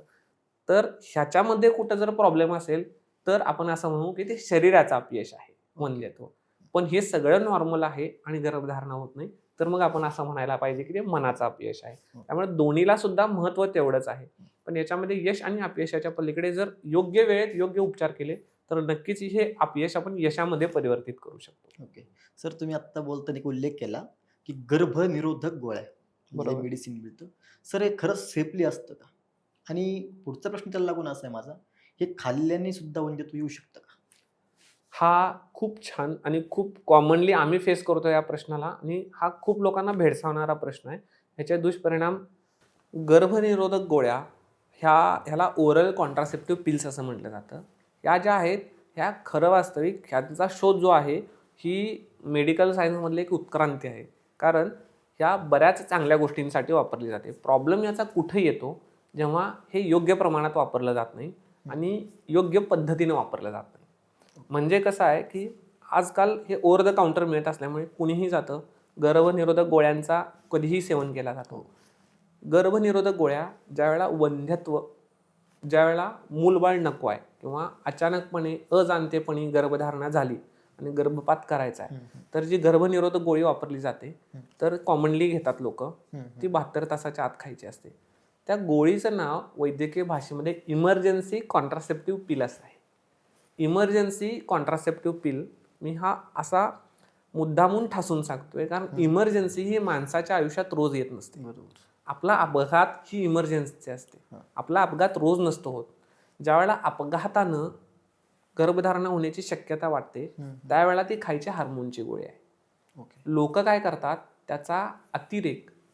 तर ह्याच्यामध्ये कुठं जर प्रॉब्लेम असेल तर आपण असं म्हणू की ते शरीराचं अपयश आहे वंध्यत्व. पण हे सगळं नॉर्मल आहे आणि गर्भधारणा होत नाही तर मग आपण असं म्हणायला पाहिजे की ते मनाचं अपयश आहे. त्यामुळे दोन्हीला सुद्धा महत्त्व तेवढंच आहे. पण याच्यामध्ये यश आणि अपयशाच्या पलीकडे जर योग्य वेळेत योग्य उपचार केले तर नक्कीच हे अपयश आपण यशामध्ये परिवर्तित करू शकतो. ओके सर, तुम्ही आत्ता बोलताना एक उल्लेख केला की गर्भनिरोधक गोळ्या बरोबर. मेडिसिन मिळतं. सर हे खरंच सेफली असतं का? आणि पुढचा प्रश्न त्याला लागून असा आहे माझा, हे खाल्ल्याने सुद्धा वंध्यत्व येऊ शकतं का? हा खूप छान आणि खूप कॉमनली आम्ही फेस करतो या प्रश्नाला आणि हा खूप लोकांना भेडसावणारा प्रश्न आहे. ह्याचे दुष्परिणाम गर्भनिरोधक गोळ्या ह्याला ओरल कॉन्ट्रासेप्टिव्ह पिल्स असं म्हटलं जातं. या ज्या आहेत ह्या खरं वास्तविक ह्याचा शोध जो आहे ही मेडिकल सायन्समधली एक उत्क्रांती आहे. कारण ह्या बऱ्याच चांगल्या गोष्टींसाठी वापरली जाते. प्रॉब्लेम याचा कुठे येतो जेव्हा हे योग्य प्रमाणात वापरलं जात नाही आणि योग्य पद्धतीने वापरलं जात नाही. म्हणजे कसं आहे की आजकाल हे ओव्हर द काउंटर मिळत असल्यामुळे कुणीही जातं, गर्भनिरोधक गोळ्यांचा कधीही सेवन केला जातो. गर्भनिरोधक गोळ्या ज्यावेळेला वंध्यत्व, ज्यावेळेला मूलबाळ नको आहे किंवा अचानकपणे अजाणतेपणी गर्भधारणा झाली आणि गर्भपात करायचा आहे तर जी गर्भनिरोधक गोळी वापरली जाते तर कॉमनली घेतात लोक, ती 72 तासाच्या आत खायची असते. त्या गोळीचं नाव वैद्यकीय भाषेमध्ये इमर्जन्सी कॉन्ट्रासेप्टिव्ह पिल असं आहे. इमर्जन्सी कॉन्ट्रासेप्टिव्ह पिल मी हा असा मुद्दामून ठासून सांगतोय कारण इमर्जन्सी ही माणसाच्या आयुष्यात रोज येत नसते. आपला अपघात ही इमर्जन्सी असते. आपला अपघात रोज नसतो होत. ज्यावेळेला अपघातानं गर्भधारणा होण्याची शक्यता वाटते त्यावेळेला ती खायची हार्मोनची गोळी आहे. लोक काय करतात त्याचा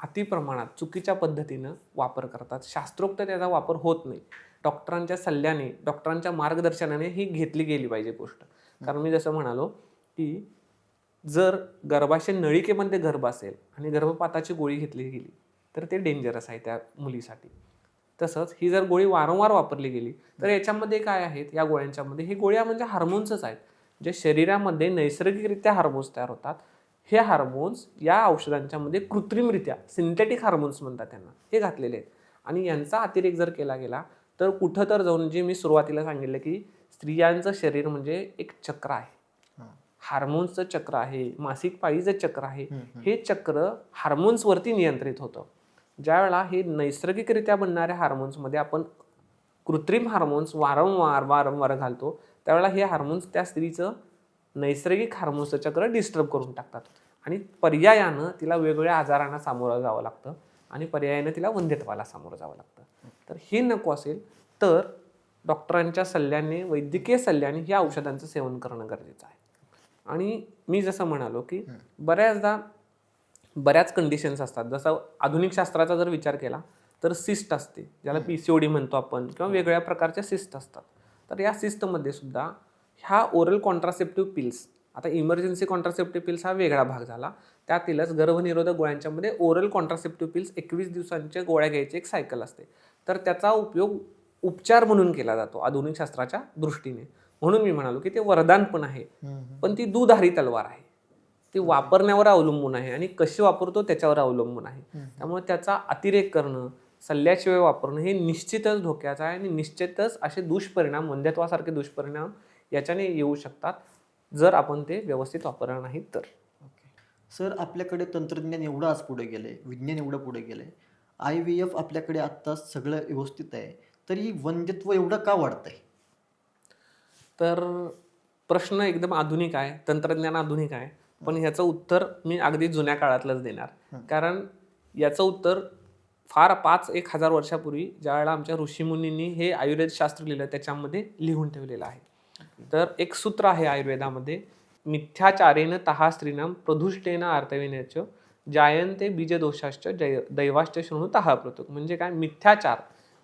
अतिप्रमाणात चुकीच्या पद्धतीनं वापर करतात. शास्त्रोक्त त्याचा वापर होत नाही. डॉक्टरांच्या सल्ल्याने, डॉक्टरांच्या मार्गदर्शनाने ही घेतली गेली पाहिजे गोष्ट. कारण मी जसं म्हणालो की जर गर्भाशय नळिकेमध्ये गर्भ असेल आणि गर्भपाताची गोळी घेतली गेली तर ते डेंजरस आहे त्या मुलीसाठी. तसंच ही जर गोळी वारंवार वापरली गेली तर याच्यामध्ये काय आहेत, या गोळ्यांच्यामध्ये हे गोळ्या म्हणजे हार्मोन्सच आहेत जे शरीरामध्ये नैसर्गिकरित्या हार्मोन्स तयार होतात. हे हार्मोन्स या औषधांच्यामध्ये कृत्रिमरित्या सिंथेटिक हार्मोन्स म्हणतात त्यांना, हे घातलेले आहेत. आणि यांचा अतिरेक जर केला गेला तर कुठं तर जाऊन, जे मी सुरुवातीला सांगितलं की स्त्रियांचं शरीर म्हणजे एक चक्र आहे, हार्मोन्सचं चक्र आहे, मासिक पाळीचं चक्र आहे. हे चक्र हार्मोन्सवरती नियंत्रित होतं. ज्यावेळेला हे नैसर्गिकरित्या बनणाऱ्या हार्मोन्समध्ये आपण कृत्रिम हार्मोन्स वारंवार घालतो त्यावेळेला हे हार्मोन्स त्या स्त्रीचं नैसर्गिक हार्मोन्सचं चक्र डिस्टर्ब करून टाकतात आणि पर्यायानं तिला वेगवेगळ्या आजारांना सामोरं जावं लागतं आणि पर्यायानं तिला वंध्यत्वाला सामोरं जावं लागतं. तर हे नको असेल तर डॉक्टरांच्या सल्ल्याने, वैद्यकीय सल्ल्याने या औषधांचं सेवन करणं गरजेचं आहे. आणि मी जसं म्हणालो की बऱ्याचदा बऱ्याच कंडिशन्स असतात. जसं आधुनिक शास्त्राचा जर विचार केला तर सिस्ट असते, ज्याला PCOD म्हणतो आपण, किंवा वेगवेगळ्या प्रकारच्या सिस्ट असतात. तर या सिस्टमध्ये सुद्धा ह्या ओरल कॉन्ट्रासेप्टिव्ह पिल्स, आता इमर्जन्सी कॉन्ट्रासेप्टिव्ह पिल्स हा वेगळा भाग झाला, त्यातीलच गर्भनिरोधक गोळ्यांच्या मध्ये ओरल कॉन्ट्रासेप्टिव्ह पिल्स 21 दिवसांच्या गोळ्या घ्यायची एक सायकल असते. तर त्याचा उपयोग उपचार म्हणून केला जातो आधुनिक शास्त्राच्या दृष्टीने. म्हणून मी म्हणालो की ते वरदान पण आहे, पण ती दुधारी तलवार आहे. ती वापरण्यावर अवलंबून आहे आणि कशी वापरतो त्याच्यावर अवलंबून आहे. त्यामुळे त्याचा अतिरेक करणं, सल्ल्याशिवाय वापरणं हे निश्चितच धोक्याचं आहे आणि निश्चितच असे दुष्परिणाम, वंध्यत्वासारखे दुष्परिणाम याच्याने येऊ शकतात जर आपण ते व्यवस्थित वापरणार नाही तर. सर, आपल्याकडे तंत्रज्ञान एवढं आज पुढे गेलं आहे, विज्ञान एवढं पुढे गेलं आहे, IVF आपल्याकडे आत्ता सगळं व्यवस्थित आहे, तरी वंध्यत्व एवढं का वाढतंय? तर प्रश्न एकदम आधुनिक आहे, तंत्रज्ञान आधुनिक आहे, पण ह्याचं उत्तर मी अगदी जुन्या काळातलंच देणार. कारण याचं उत्तर फार 5,000-1,000 वर्षापूर्वी ज्या वेळेला आमच्या ऋषीमुनींनी हे आयुर्वेद शास्त्र लिहिलं त्याच्यामध्ये लिहून ठेवलेलं आहे. तर एक सूत्र आहे आयुर्वेदामध्ये, मिथ्याचारेण तहा स्त्रीणाम प्रदुष्टेन आर्तविनेच जायन्ते बीजदोषाश्च दैवाश्च शृणु तहा प्रतुक. म्हणजे काय? मिथ्याचार,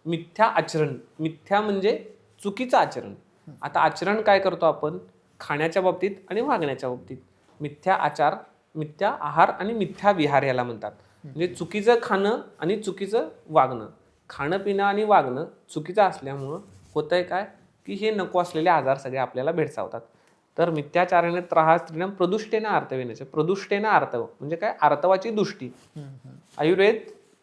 मिथ्या आचरण. मिथ्या म्हणजे चुकीचं आचरण. आता आचरण काय करतो आपण? खाण्याच्या बाबतीत आणि वागण्याच्या बाबतीत. मिथ्या आचार, मिथ्या आहार आणि मिथ्या विहार याला म्हणतात. म्हणजे चुकीचं खाणं आणि चुकीचं वागणं. खाणं पिणं आणि वागणं चुकीचं असल्यामुळं होतंय काय की हे नको असलेले आजार सगळे आपल्याला भेडसावतात. तर मिथ्याचाराने त्रास स्त्रीनं प्रदुष्टेनं आर्तविण्याचे. प्रदुष्टेनं आर्तव म्हणजे काय? आर्तवाची दृष्टी. आयुर्वेद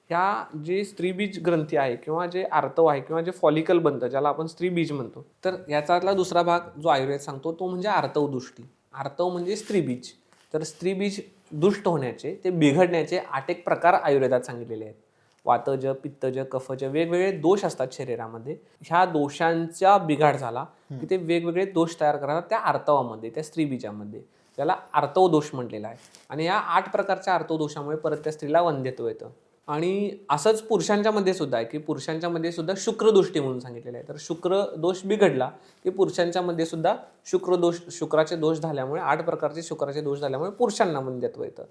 ह्या जे स्त्रीबीज ग्रंथी आहे किंवा जे आर्तव आहे किंवा जे फॉलिकल बनतं ज्याला आपण स्त्रीबीज म्हणतो, तर याच्यातला दुसरा भाग जो आयुर्वेद सांगतो तो म्हणजे आर्तव दृष्टी. आर्तव म्हणजे स्त्रीबीज. तर स्त्रीबीज दुष्ट होण्याचे, ते बिघडण्याचे 8 एक प्रकार आयुर्वेदात सांगितलेले आहेत. वातज, पित्तज, कफज, वेगवेगळे दोष असतात शरीरामध्ये. ह्या दोषांचा बिघाड झाला की ते वेगवेगळे दोष तयार करतात त्या आर्तवामध्ये, त्या स्त्रीबीजामध्ये, ज्याला आर्तव दोष म्हटलेला आहे. आणि या 8 प्रकारच्या आर्तव दोषामुळे परत त्या स्त्रीला वंध्यत्व येतं. आणि असंच पुरुषांच्या मध्ये सुद्धा आहे की पुरुषांच्या मध्ये सुद्धा शुक्रदोष्टी म्हणून सांगितलेलं आहे. तर शुक्र दोष बिघडला की पुरुषांच्या मध्ये सुद्धा शुक्राचे दोष झाल्यामुळे 8 प्रकारचे शुक्राचे दोष झाल्यामुळे पुरुषांना वंध्यत्व येतं.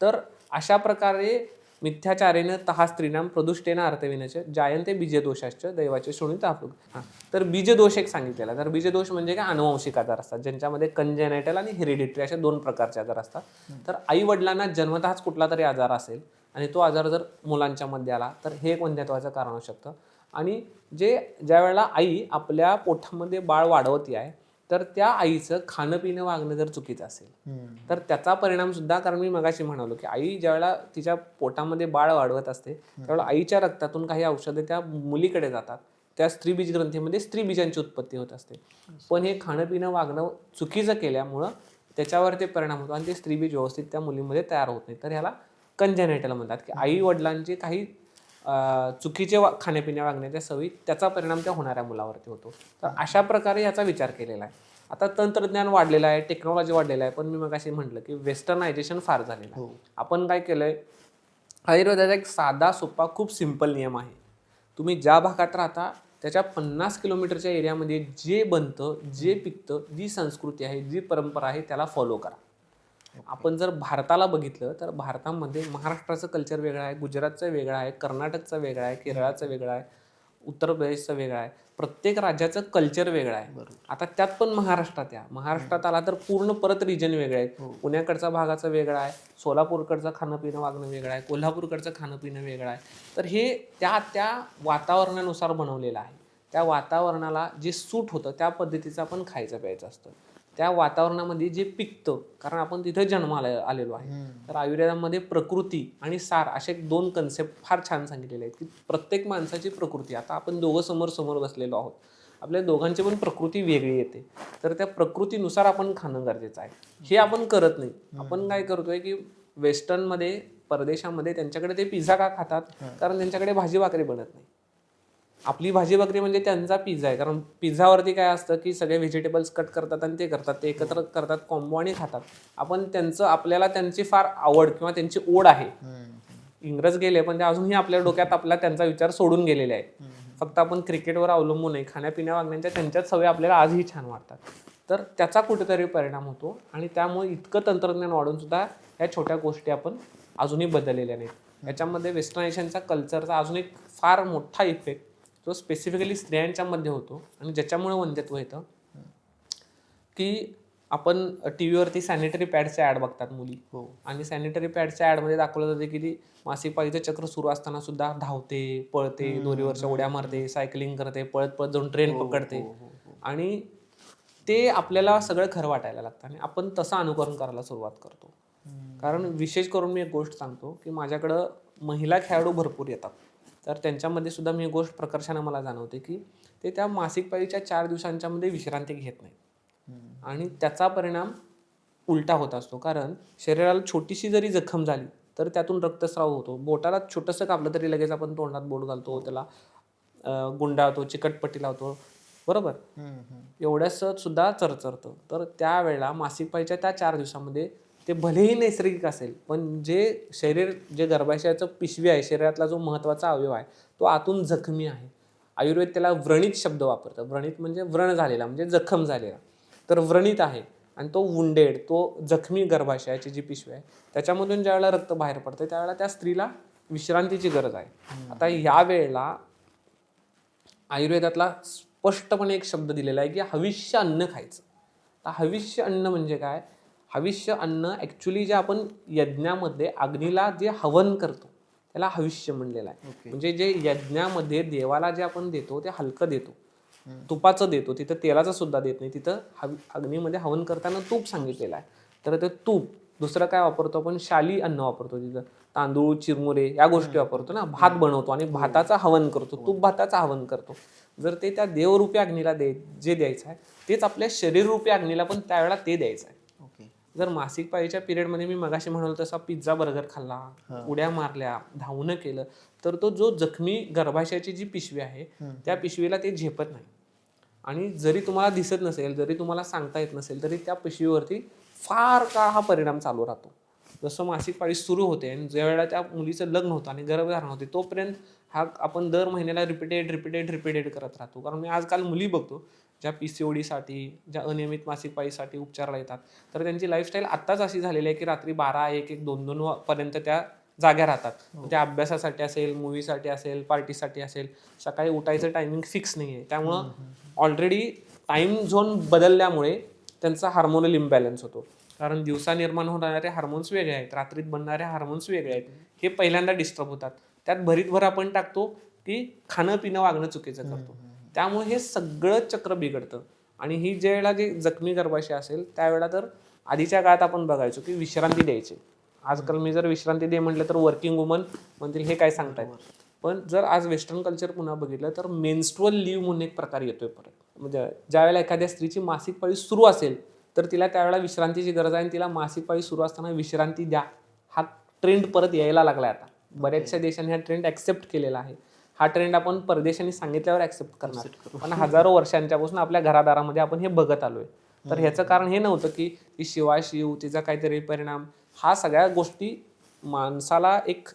तर अशा प्रकारे मिथ्याचारेनं तहा स्त्रीणाम प्रदुष्टेनं आर्तविनाचे जायन्ते बीजदोषाश्च दैवाचे शृणु तहा प्रतुक. तर बीजदोष एक सांगितलेला. तर बीजदोष म्हणजे काय? अनुवांशिक आजार असतात ज्यांच्यामध्ये कंजेनायटल आणि हेरिडिटरी असे 2 प्रकारचे आजार असतात. तर आई वडिलांना जन्मतःच कुठला तरी आजार असेल आणि तो आजार जर मुलांच्या मध्ये आला तर हे एक वंध्यत्वाचं कारण असू शकतं. आणि ज्या वेळेला आई आपल्या पोटामध्ये बाळ वाढवती आहे तर त्या आईचं खाणं पिणं वागणं जर चुकीचं असेल तर त्याचा परिणाम सुद्धा, कारण मी मगाशी म्हणालो की आई ज्यावेळेला तिच्या पोटामध्ये बाळ वाढवत असते त्यावेळेला आईच्या रक्तातून काही औषधं त्या मुलीकडे जातात. त्या स्त्रीबीज ग्रंथीमध्ये स्त्रीबीजांची उत्पत्ती होत असते. पण हे खाणं पिणं वागणं चुकीचं केल्यामुळं त्याच्यावर ते परिणाम होतो आणि ते स्त्रीबीज व्यवस्थित त्या मुलीमध्ये तयार होत नाही. तर ह्याला कंजेनायटल म्हणतात की आई वडिलांचे काही चुकीचे खाण्यापिण्या वागण्याच्या सवयी, त्याचा परिणाम त्या होणाऱ्या मुलावरती होतो. तर अशा प्रकारे याचा विचार केलेला आहे. आता तंत्रज्ञान वाढलेलं आहे, टेक्नॉलॉजी वाढलेलं आहे, पण मी मगाशी म्हटलं की वेस्टर्नायझेशन फार झालेलं आहे. आपण काय केलंय? आयुर्वेदाचा एक साधा सोपा खूप सिंपल नियम आहे. तुम्ही ज्या भागात राहता त्याच्या 50 किलोमीटरच्या एरियामध्ये जे बनतं, जे पिकतं, जी संस्कृती आहे, जी परंपरा आहे त्याला फॉलो करा. आपण जर भारताला बघितलं तर भारतामध्ये महाराष्ट्राचं कल्चर वेगळं आहे, गुजरातचं वेगळं आहे, कर्नाटकचं वेगळं आहे, केरळाचं वेगळं आहे, उत्तर प्रदेशचं वेगळं आहे. प्रत्येक राज्याचं कल्चर वेगळं आहे. आता त्यात पण महाराष्ट्रात आला तर पूर्ण परत रिजन वेगळे आहेत. पुण्याकडचा भागाचं वेगळं आहे, सोलापूरकडचं खाणं पिणं वागणं वेगळं आहे, कोल्हापूरकडचं खाणं पिणं वेगळं आहे. तर हे त्या वातावरणानुसार बनवलेलं आहे. त्या वातावरणाला जे सूट होतं त्या पद्धतीचं आपण खायचं प्यायचं असतं. त्या वातावरणामध्ये जे पिकतं, कारण आपण तिथे जन्माला आलेलो आहे. तर आयुर्वेदामध्ये प्रकृती आणि सार असे 2 कन्सेप्ट फार छान सांगितलेले आहेत की प्रत्येक माणसाची प्रकृती, आता आपण दोघं समोर बसलेलो आहोत, आपल्या दोघांची पण प्रकृती वेगळी येते. तर त्या प्रकृतीनुसार आपण खाणं गरजेचं आहे. हे आपण करत नाही. आपण काय करतोय की वेस्टर्नमध्ये, परदेशामध्ये त्यांच्याकडे ते पिझ्झा का खातात? कारण त्यांच्याकडे भाजी भाकरी बनत नाही. आपली भाजी भाकरी म्हणजे त्यांचा पिझ्झा आहे. कारण पिझ्झावरती काय असतं की सगळे व्हेजिटेबल्स कट करतात आणि ते करतात, ते एकत्र करतात कॉम्बो आणि खातात. आपण त्यांचं आपल्याला त्यांची फार आवड किंवा त्यांची ओढ आहे. इंग्रज गेले पण ते अजूनही आपल्या डोक्यात आपला त्यांचा विचार सोडून गेलेले आहे. फक्त आपण क्रिकेटवर अवलंबून नाही, खाण्यापिण्या वागण्याच्या त्यांच्याच सवयी आपल्याला आजही छान वाटतात. तर त्याचा कुठेतरी परिणाम होतो आणि त्यामुळे इतकं तंत्रज्ञान वाढून सुद्धा या छोट्या गोष्टी आपण अजूनही बदललेल्या नाहीत. याच्यामध्ये वेस्टर्नायझेशनचा कल्चरचा अजून एक फार मोठा इफेक्ट जो स्पेसिफिकली स्त्रियांच्या मध्ये होतो आणि ज्याच्यामुळे वंध्यत्व येतं की आपण टी व्हीवरती सॅनिटरी पॅडच्या ॲड बघतात मुली. आणि सॅनिटरी पॅडच्या ॲडमध्ये दाखवलं जाते की ती मासिक पाळीचं चक्र सुरू असताना सुद्धा धावते, पळते, दोरीवरच्या उड्या मारते, सायकलिंग करते, पळत पळत जाऊन ट्रेन पकडते. आणि ते आपल्याला सगळं खरं वाटायला लागतं आणि आपण तसं अनुकरण करायला सुरुवात करतो. कारण विशेष करून मी एक गोष्ट सांगतो की माझ्याकडं महिला खेळाडू भरपूर येतात. तर त्यांच्यामध्ये सुद्धा मी एक गोष्ट प्रकर्षानं मला जाणवते की ते त्या मासिक पाळीच्या 4 दिवसांच्या मध्ये विश्रांती घेत नाहीत. आणि त्याचा परिणाम उलटा होत असतो. कारण शरीराला छोटीशी जरी जखम झाली तर त्यातून रक्तस्राव होतो. बोटाला छोटंसं कापलं तरी लगेच आपण तोंडात बोट घालतो, त्याला गुंडाळतो, चिकटपट्टी लावतो, बरोबर. एवढ्याच सुद्धा चरचरतं. तर त्यावेळेला मासिक पाळीच्या त्या 4 दिवसामध्ये ते भलेही नैसर्गिक असेल पण जे शरीर, जे गर्भाशयाचं पिशवी आहे, शरीरातला जो महत्त्वाचा अवयव आहे तो आतून जखमी आहे. आयुर्वेद त्याला व्रणित शब्द वापरतं. व्रणित म्हणजे व्रण झालेला, म्हणजे जखम झालेला. तर व्रणित आहे आणि तो वुंडेड, तो जखमी गर्भाशयाची जी पिशवी आहे त्याच्यामधून ज्यावेळेला रक्त बाहेर पडतं त्यावेळेला त्या स्त्रीला विश्रांतीची गरज आहे. आता या वेळेला आयुर्वेदातला स्पष्टपणे एक शब्द दिलेला आहे की हविष्य अन्न खायचं. आता हविष्य अन्न म्हणजे काय? हविष्य अन्न ॲक्च्युली जे आपण यज्ञामध्ये अग्नीला जे हवन करतो त्याला हविष्य म्हणलेलं आहे. म्हणजे जे यज्ञामध्ये देवाला जे आपण देतो ते हलकं देतो, तुपाचं देतो, तिथं तेलाचं सुद्धा देत नाही. तिथं अग्नीमध्ये हवन करताना तूप सांगितलेलं आहे. तर ते तूप, दुसरं काय वापरतो आपण? शाली अन्न वापरतो. तिथं तांदूळ, चिरमुरे या गोष्टी वापरतो ना. भात बनवतो आणि भाताचं हवन करतो, तूप भाताचं हवन करतो. जर ते त्या देवरूपी अग्नीला जे द्यायचं आहे तेच आपल्या शरीररूपी अग्नीला पण त्यावेळेला ते द्यायचं आहे. जर मासिक पाळीच्या पिरियडमध्ये मी मगाशी म्हणालो तसा पिझ्झा बर्गर खाल्ला, उड्या मारल्या, धावणं केलं तर तो जो जखमी गर्भाशयाची जी पिशवी आहे त्या पिशवीला ते झेपत नाही. आणि जरी तुम्हाला दिसत नसेल, जरी तुम्हाला सांगता येत नसेल तरी त्या पिशवीवरती फार काळ हा परिणाम चालू राहतो. जसं मासिक पाळी सुरू होते आणि ज्या वेळेला त्या मुलीचं लग्न होतं आणि गर्भधारण होते तोपर्यंत हा आपण दर महिन्याला रिपीटेड करत राहतो. कारण मी आजकाल मुली बघतो ज्या PCODसाठी, ज्या अनियमित मासिक पाळीसाठी उपचाराला येतात, तर त्यांची लाईफस्टाईल आत्ताच अशी झालेली आहे की रात्री 12, 1, 2 पर्यंत त्या जाग्या राहतात. त्या अभ्यासासाठी असेल, मूवीसाठी असेल, पार्टीसाठी असेल, सकाळी उठायचं टायमिंग फिक्स नाही आहे. त्यामुळं ऑलरेडी टाईम झोन बदलल्यामुळे त्यांचा हार्मोनल इम्बॅलन्स होतो. कारण दिवसा निर्माण होणारे हार्मोन्स वेगळे आहेत, रात्रीत बनणारे हार्मोन्स वेगळे आहेत. हे पहिल्यांदा डिस्टर्ब होतात. त्यात भरीतभर आपण टाकतो की खाणं पिणं वागणं चुकीचं करतो. त्यामुळे हे सगळं चक्र बिघडतं. आणि ही ज्या वेळेला जे जखमी गर्भाशय असेल त्यावेळेला तर आधीच्या काळात आपण बघायचो की विश्रांती द्यायची. आजकाल मी जर विश्रांती दे म्हटलं तर वर्किंग वुमन म्हणतील हे काय सांगतायत. पण जर आज वेस्टर्न कल्चर पुन्हा बघितलं तर मेन्स्ट्रुअल लीव्ह म्हणून एक प्रकार येतोय परत. म्हणजे ज्या वेळेला एखाद्या स्त्रीची मासिक पाळी सुरू असेल तर तिला त्यावेळेला विश्रांतीची गरज आहे आणि तिला मासिक पाळी सुरू असताना विश्रांती द्या हा ट्रेंड परत यायला लागला आता. बऱ्याचशा देशांनी हा ट्रेंड ॲक्सेप्ट केलेला आहे. हा ट्रेंड आपण परदेशांनी सांगितल्यावर ॲक्सेप्ट करणार, पण हजारो वर्षांच्यापासून आपल्या घरादारामध्ये आपण हे बघत आलोय. तर ह्याचं कारण हे नव्हतं की ती शिवाशिव, तिचा काहीतरी परिणाम. हा सगळ्या गोष्टी माणसाला एक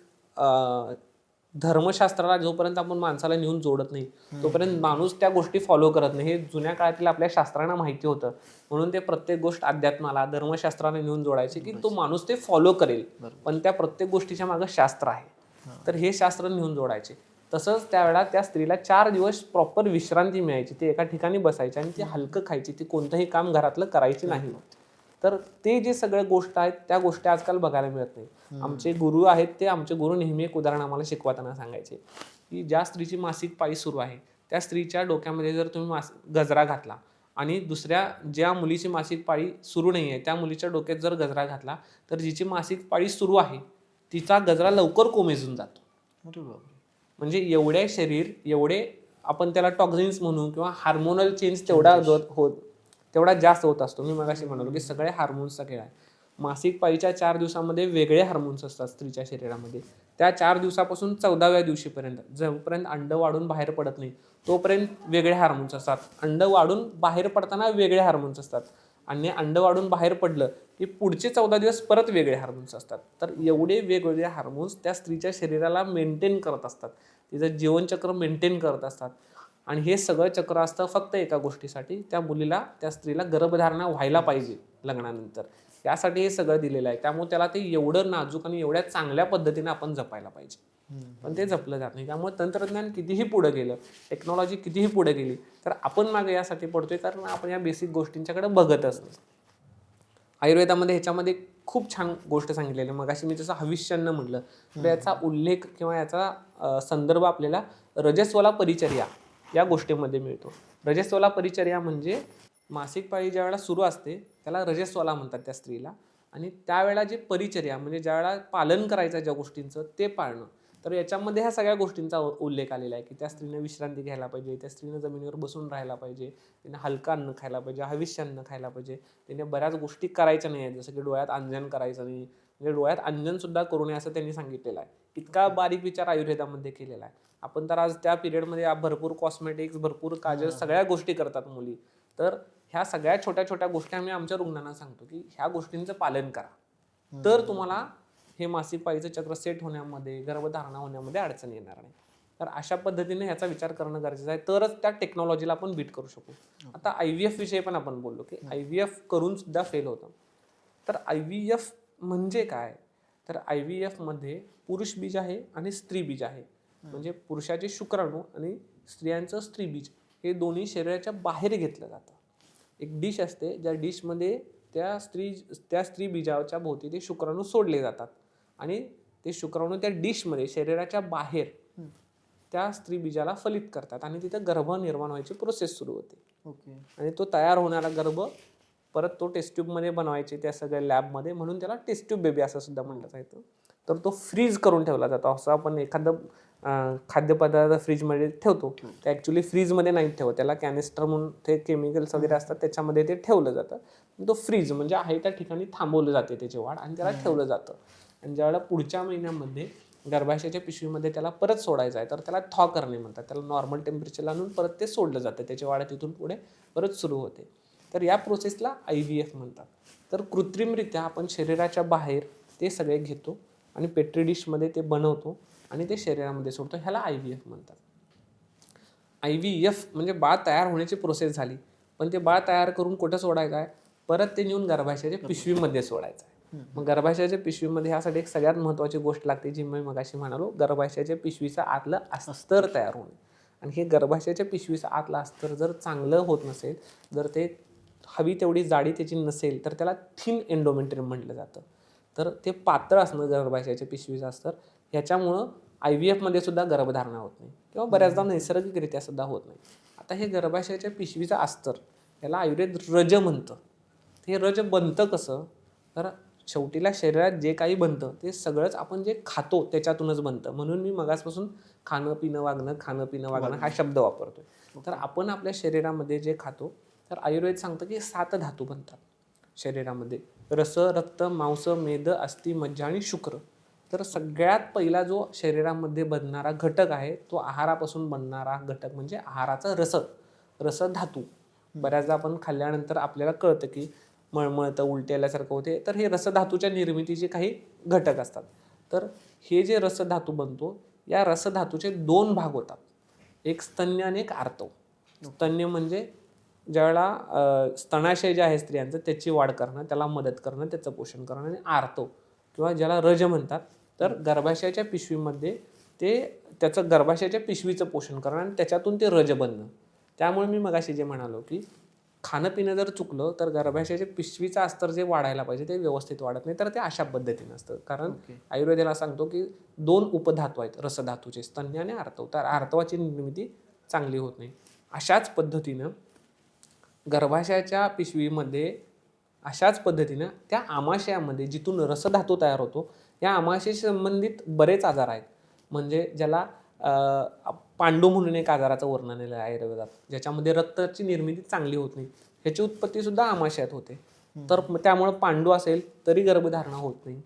धर्मशास्त्राला जोपर्यंत आपण माणसाला नेऊन जोडत नाही तोपर्यंत माणूस त्या गोष्टी फॉलो करत नाही. हे जुन्या काळातील आपल्या शास्त्रांना माहिती होतं, म्हणून ते प्रत्येक गोष्ट अध्यात्माला, धर्मशास्त्राला नेऊन जोडायचे की तो माणूस ते फॉलो करेल. पण त्या प्रत्येक गोष्टीच्या मागं शास्त्र आहे, तर हे शास्त्र नेऊन जोडायचे. तसंच त्यावेळेला त्या स्त्रीला 4 दिवस प्रॉपर विश्रांती मिळायची. ती एका ठिकाणी बसायची आणि ती हलकं खायची, ती कोणतंही काम घरातलं करायची नाही. तर ते जे सगळ्या गोष्ट आहेत त्या गोष्टी आजकाल बघायला मिळत नाही. आमचे गुरु आहेत ते, आमचे गुरु नेहमी एक उदाहरण आम्हाला शिकवताना सांगायचे की ज्या स्त्रीची मासिक पाळी सुरू आहे त्या स्त्रीच्या डोक्यामध्ये जर तुम्ही गजरा घातला आणि दुसऱ्या ज्या मुलीची मासिक पाळी सुरू नाही आहे त्या मुलीच्या डोक्यात जर गजरा घातला तर जिची मासिक पाळी सुरू आहे तिचा गजरा लवकर कोमेजून जातो. म्हणजे एवढे शरीर, एवढे आपण त्याला टॉक्झिन्स म्हणू किंवा हार्मोनल चेंज तेवढा जास्त होत असतो. मी मगाशी म्हणालो की सगळे हार्मोन्सचा खेळ आहे. मासिक पाळीच्या 4 दिवसामध्ये वेगळे हार्मोन्स असतात स्त्रीच्या शरीरामध्ये. त्या 4 दिवसापासून 14व्या दिवशीपर्यंत जोपर्यंत अंड वाढून बाहेर पडत नाही तोपर्यंत वेगळे हार्मोन्स असतात. अंड वाढून बाहेर पडताना वेगळे हार्मोन्स असतात आणि अंड वाढून बाहेर पडलं की पुढचे 14 दिवस परत वेगळे हार्मोन्स असतात. तर एवढे वेगवेगळे हार्मोन्स त्या स्त्रीच्या शरीराला मेंटेन करत असतात, तिचं जीवनचक्र मेंटेन करत असतात. आणि हे सगळं चक्र असतं फक्त एका गोष्टीसाठी, त्या मुलीला, त्या स्त्रीला गर्भधारणा व्हायला पाहिजे लग्नानंतर. यासाठी हे सगळं दिलेलं आहे. त्यामुळे त्याला ते एवढं नाजूक आणि एवढ्या चांगल्या पद्धतीने आपण जपायला पाहिजे, पण ते जपलं जात नाही. त्यामुळे तंत्रज्ञान कितीही पुढे गेलं, टेक्नॉलॉजी कितीही पुढे गेली, तर आपण मागे यासाठी पडतोय कारण आपण या बेसिक गोष्टींच्याकडे बघतच नाही. आयुर्वेदामध्ये ह्याच्यामध्ये खूप छान गोष्ट सांगितलेली. मगाशी मी जसं हविष्यान्न म्हटलं, तर याचा उल्लेख किंवा याचा संदर्भ आपल्याला रजस्वला परिचर्या या गोष्टीमध्ये मिळतो. रजस्वला परिचर्या म्हणजे मासिक पाळी ज्या वेळेला सुरू असते त्याला रजस्वला म्हणतात त्या स्त्रीला, आणि त्यावेळेला जे परिचर्या म्हणजे ज्या वेळेला पालन करायचं ज्या गोष्टींचं ते पाळणं. तर याच्यामध्ये ह्या सगळ्या गोष्टींचा उल्लेख आलेला आहे की त्या स्त्रीने विश्रांती घ्यायला पाहिजे, त्या स्त्रीने जमिनीवर बसून राहायला पाहिजे, तिने हलका अन्न खायला पाहिजे, हविष्य अन्न खायला पाहिजे, तिने बऱ्याच गोष्टी करायच्या नाही आहेत, जसं की डोळ्यात अंजन करायचं नाही, म्हणजे डोळ्यात अंजन सुद्धा करू नये असं त्यांनी सांगितलेलं आहे. इतका बारीक विचार आयुर्वेदामध्ये केलेला आहे. आपण तर आज त्या पिरियडमध्ये भरपूर कॉस्मेटिक्स, भरपूर काजळ, सगळ्या गोष्टी करतात मुली. तर ह्या सगळ्या छोट्या छोट्या गोष्टी आम्ही आमच्या रुग्णांना सांगतो की ह्या गोष्टींचं पालन करा, तर तुम्हाला हे मासिक पाळीचं चक्र सेट होण्यामध्ये, गर्भधारणा होण्यामध्ये अडचण येणार नाही. तर अशा पद्धतीने ह्याचा विचार करणं गरजेचं आहे, तरच त्या टेक्नॉलॉजीला आपण बीट करू शकू. आता IVF विषयी पण आपण बोललो की IVF करून सुद्धा फेल होतं. तर IVF म्हणजे काय? तर IVF मध्ये पुरुष बीज आहे आणि स्त्री बीज आहे. म्हणजे पुरुषाचे शुक्राणू आणि स्त्रियांचं स्त्री बीज हे दोन्ही शरीराच्या बाहेर घेतलं जातं. एक डिश असते, ज्या डिशमध्ये त्या स्त्री बीजाच्या भोवती ते शुक्राणू सोडले जातात आणि ते शुक्राणू त्या डिशमध्ये शरीराच्या बाहेर त्या स्त्री बीजाला फलित करतात आणि तिथे गर्भ निर्माण व्हायची प्रोसेस सुरू होते. आणि तो तयार होणारा गर्भ परत तो टेस्ट ट्यूबमध्ये बनवायचे त्या सगळ्या लॅबमध्ये, म्हणून त्याला टेस्ट ट्यूब बेबी असं सुद्धा म्हणलं जातं. तर तो फ्रीज करून ठेवला जातो. असं आपण एखादं खाद्यपदार्थ फ्रीजमध्ये ठेवतो, ते ॲक्च्युली फ्रीजमध्ये नाही ठेवत, त्याला कॅनिस्टर म्हणून ते केमिकल्स वगैरे असतात त्याच्यामध्ये ते ठेवलं जातं. तो फ्रीज म्हणजे आहे त्या ठिकाणी थांबवलं जाते त्याची वाढ आणि त्याला ठेवलं जातं. आणि ज्यावेळेला पुढच्या महिन्यामध्ये गर्भाशयाच्या पिशवीमध्ये त्याला परत सोडायचं आहे तर त्याला थॉ करणे म्हणतात. त्याला नॉर्मल टेम्परेचरला आणून परत ते सोडलं जातं, त्याची वाढ तिथून पुढे परत सुरू होते. तर या प्रोसेसला IVF म्हणतात. तर कृत्रिमरित्या आपण शरीराच्या बाहेर ते सगळे घेतो आणि पेट्री डिशमध्ये ते बनवतो आणि ते शरीरामध्ये सोडतो, ह्याला IVF म्हणतात. IVF म्हणजे बाळ तयार होण्याची प्रोसेस झाली, पण ते बाळ तयार करून कुठं सोडायचं आहे? परत ते नेऊन गर्भाशयाच्या पिशवीमध्ये सोडायचं आहे. मग गर्भाशयाच्या पिशवीमध्ये ह्यासाठी एक सगळ्यात महत्त्वाची गोष्ट लागते, जी मी मगाशी म्हणालो, गर्भाशयाच्या पिशवीचं आतलं अस्तर तयार होणे. आणि हे गर्भाशयाच्या पिशवीचं आतलं अस्तर जर चांगलं होत नसेल, जर ते हवी तेवढी जाडी त्याची नसेल, तर त्याला थिन एंडोमेट्रियम म्हटलं जातं. तर ते पातळ असणं गर्भाशयाच्या पिशवीचं अस्तर, ह्याच्यामुळं IVF मध्ये सुद्धा गर्भधारणा होत नाही किंवा बऱ्याचदा नैसर्गिकरित्या सुद्धा होत नाही. आता हे गर्भाशयाच्या पिशवीचं अस्तर याला आयुर्वेद रज म्हणतं. हे रज बनतं कसं? तर शेवटीला शरीरात जे काही बनतं ते सगळंच आपण जे खातो त्याच्यातूनच बनतं. म्हणून मी मगासपासून खाणं पिणं वागणं हा शब्द वापरतोय. तर आपण आपल्या शरीरामध्ये जे खातो, तर आयुर्वेद सांगतं की 7 धातू बनतात शरीरामध्ये: रस, रक्त, मांस, मेद, अस्थि, मज्जा आणि शुक्र. तर सगळ्यात पहिला जो शरीरामध्ये बनणारा घटक आहे तो आहारापासून बनणारा घटक म्हणजे आहाराचा रस धातू. बऱ्याचदा आपण खाल्ल्यानंतर आपल्याला कळतं की मळमळतं, उलटी आल्यासारखं होते, तर हे रसधातूच्या निर्मितीचे काही घटक असतात. तर हे जे रसधातू बनतो, या रसधातूचे 2 भाग होतात, एक स्तन्य आणि एक आर्तव. स्तन्य म्हणजे ज्यावेळेला स्तनाशय जे आहे स्त्रियांचं त्याची वाढ करणं, त्याला मदत करणं, त्याचं पोषण करणं. आणि आर्तव किंवा ज्याला रज म्हणतात, तर गर्भाशयाच्या पिशवीमध्ये त्याचं गर्भाशयाच्या पिशवीचं पोषण करणं आणि त्याच्यातून ते रज बनणं. त्यामुळे मी मगाशी जे म्हणालो की खाणं पिणं जर चुकलं तर गर्भाशयाच्या पिशवीचं अस्तर जे वाढायला पाहिजे ते व्यवस्थित वाढत नाही, तर ते अशा पद्धतीनं असतं. कारण आयुर्वेदाला सांगतो की 2 उपधातू आहेत रसधातूचे, स्तन्य आणि आर्तव. तर आर्तवाची निर्मिती चांगली होत नाही. अशाच पद्धतीनं गर्भाशयाच्या पिशवीमध्ये अशाच पद्धतीनं त्या आमाशयामध्ये जिथून रसधातू तयार होतो, या आमाशयाशी संबंधित बरेच आजार आहेत. म्हणजे ज्याला पांडू म्हणून एक आजाराचं वर्णन आलेलं आहे आयुर्वेदात, ज्याच्यामध्ये रक्ताची निर्मिती चांगली होत नाही, ह्याची उत्पत्ती सुद्धा आमाशयात होते. तर त्यामुळे पांडू असेल तरी गर्भधारणा होत नाही.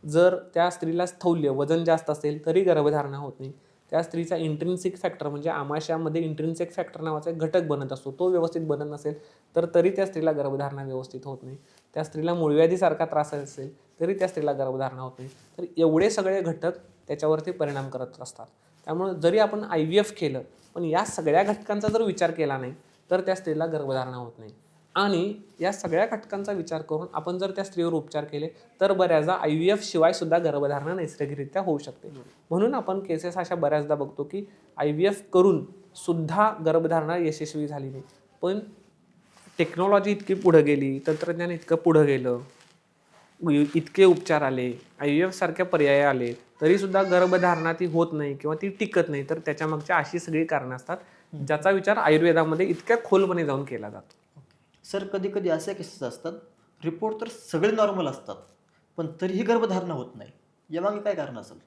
जर त्या स्त्रीला स्थौल्य वजन जास्त असेल तरी गर्भधारणा होत नाही. त्या स्त्रीचा इंट्रिन्सिक फॅक्टर म्हणजे आमाशयामध्ये इंट्रिन्सिक फॅक्टर नावाचा एक घटक बनत असतो, तो व्यवस्थित बनत नसेल तर तरी त्या स्त्रीला गर्भधारणा व्यवस्थित होत नाही. त्या स्त्रीला मूळव्याधीसारखा त्रास असेल तरी त्या स्त्रीला गर्भधारणा होत नाही. तर एवढे सगळे घटक त्याच्यावरती परिणाम करत असतात. त्यामुळे जरी आपण IVF केलं पण या सगळ्या घटकांचा जर विचार केला नाही तर त्या स्त्रीला गर्भधारणा होत नाही. आणि या सगळ्या घटकांचा विचार करून आपण जर त्या स्त्रीवर उपचार केले तर बऱ्याचदा IVF शिवाय सुद्धा गर्भधारणा नैसर्गिकरित्या होऊ शकते. म्हणून आपण केसेस अशा बऱ्याचदा बघतो की IVF करून सुद्धा गर्भधारणा यशस्वी झाली नाही. पण टेक्नॉलॉजी इतकी पुढे गेली, तंत्रज्ञान इतकं पुढं गेलं, इतके उपचार आले, IVF सारखे पर्याय आले तरी सुद्धा गर्भधारणा ती होत नाही किंवा ती टिकत नाही. तर त्याच्या मागच्या अशी सगळी कारणं असतात ज्याचा विचार आयुर्वेदामध्ये इतक्या खोलपणे जाऊन केला जातो. सर, कधी कधी असे केसेस असतात, रिपोर्ट तर सगळे नॉर्मल असतात पण तरीही गर्भधारणा होत नाही. यामागे काय कारण असेल?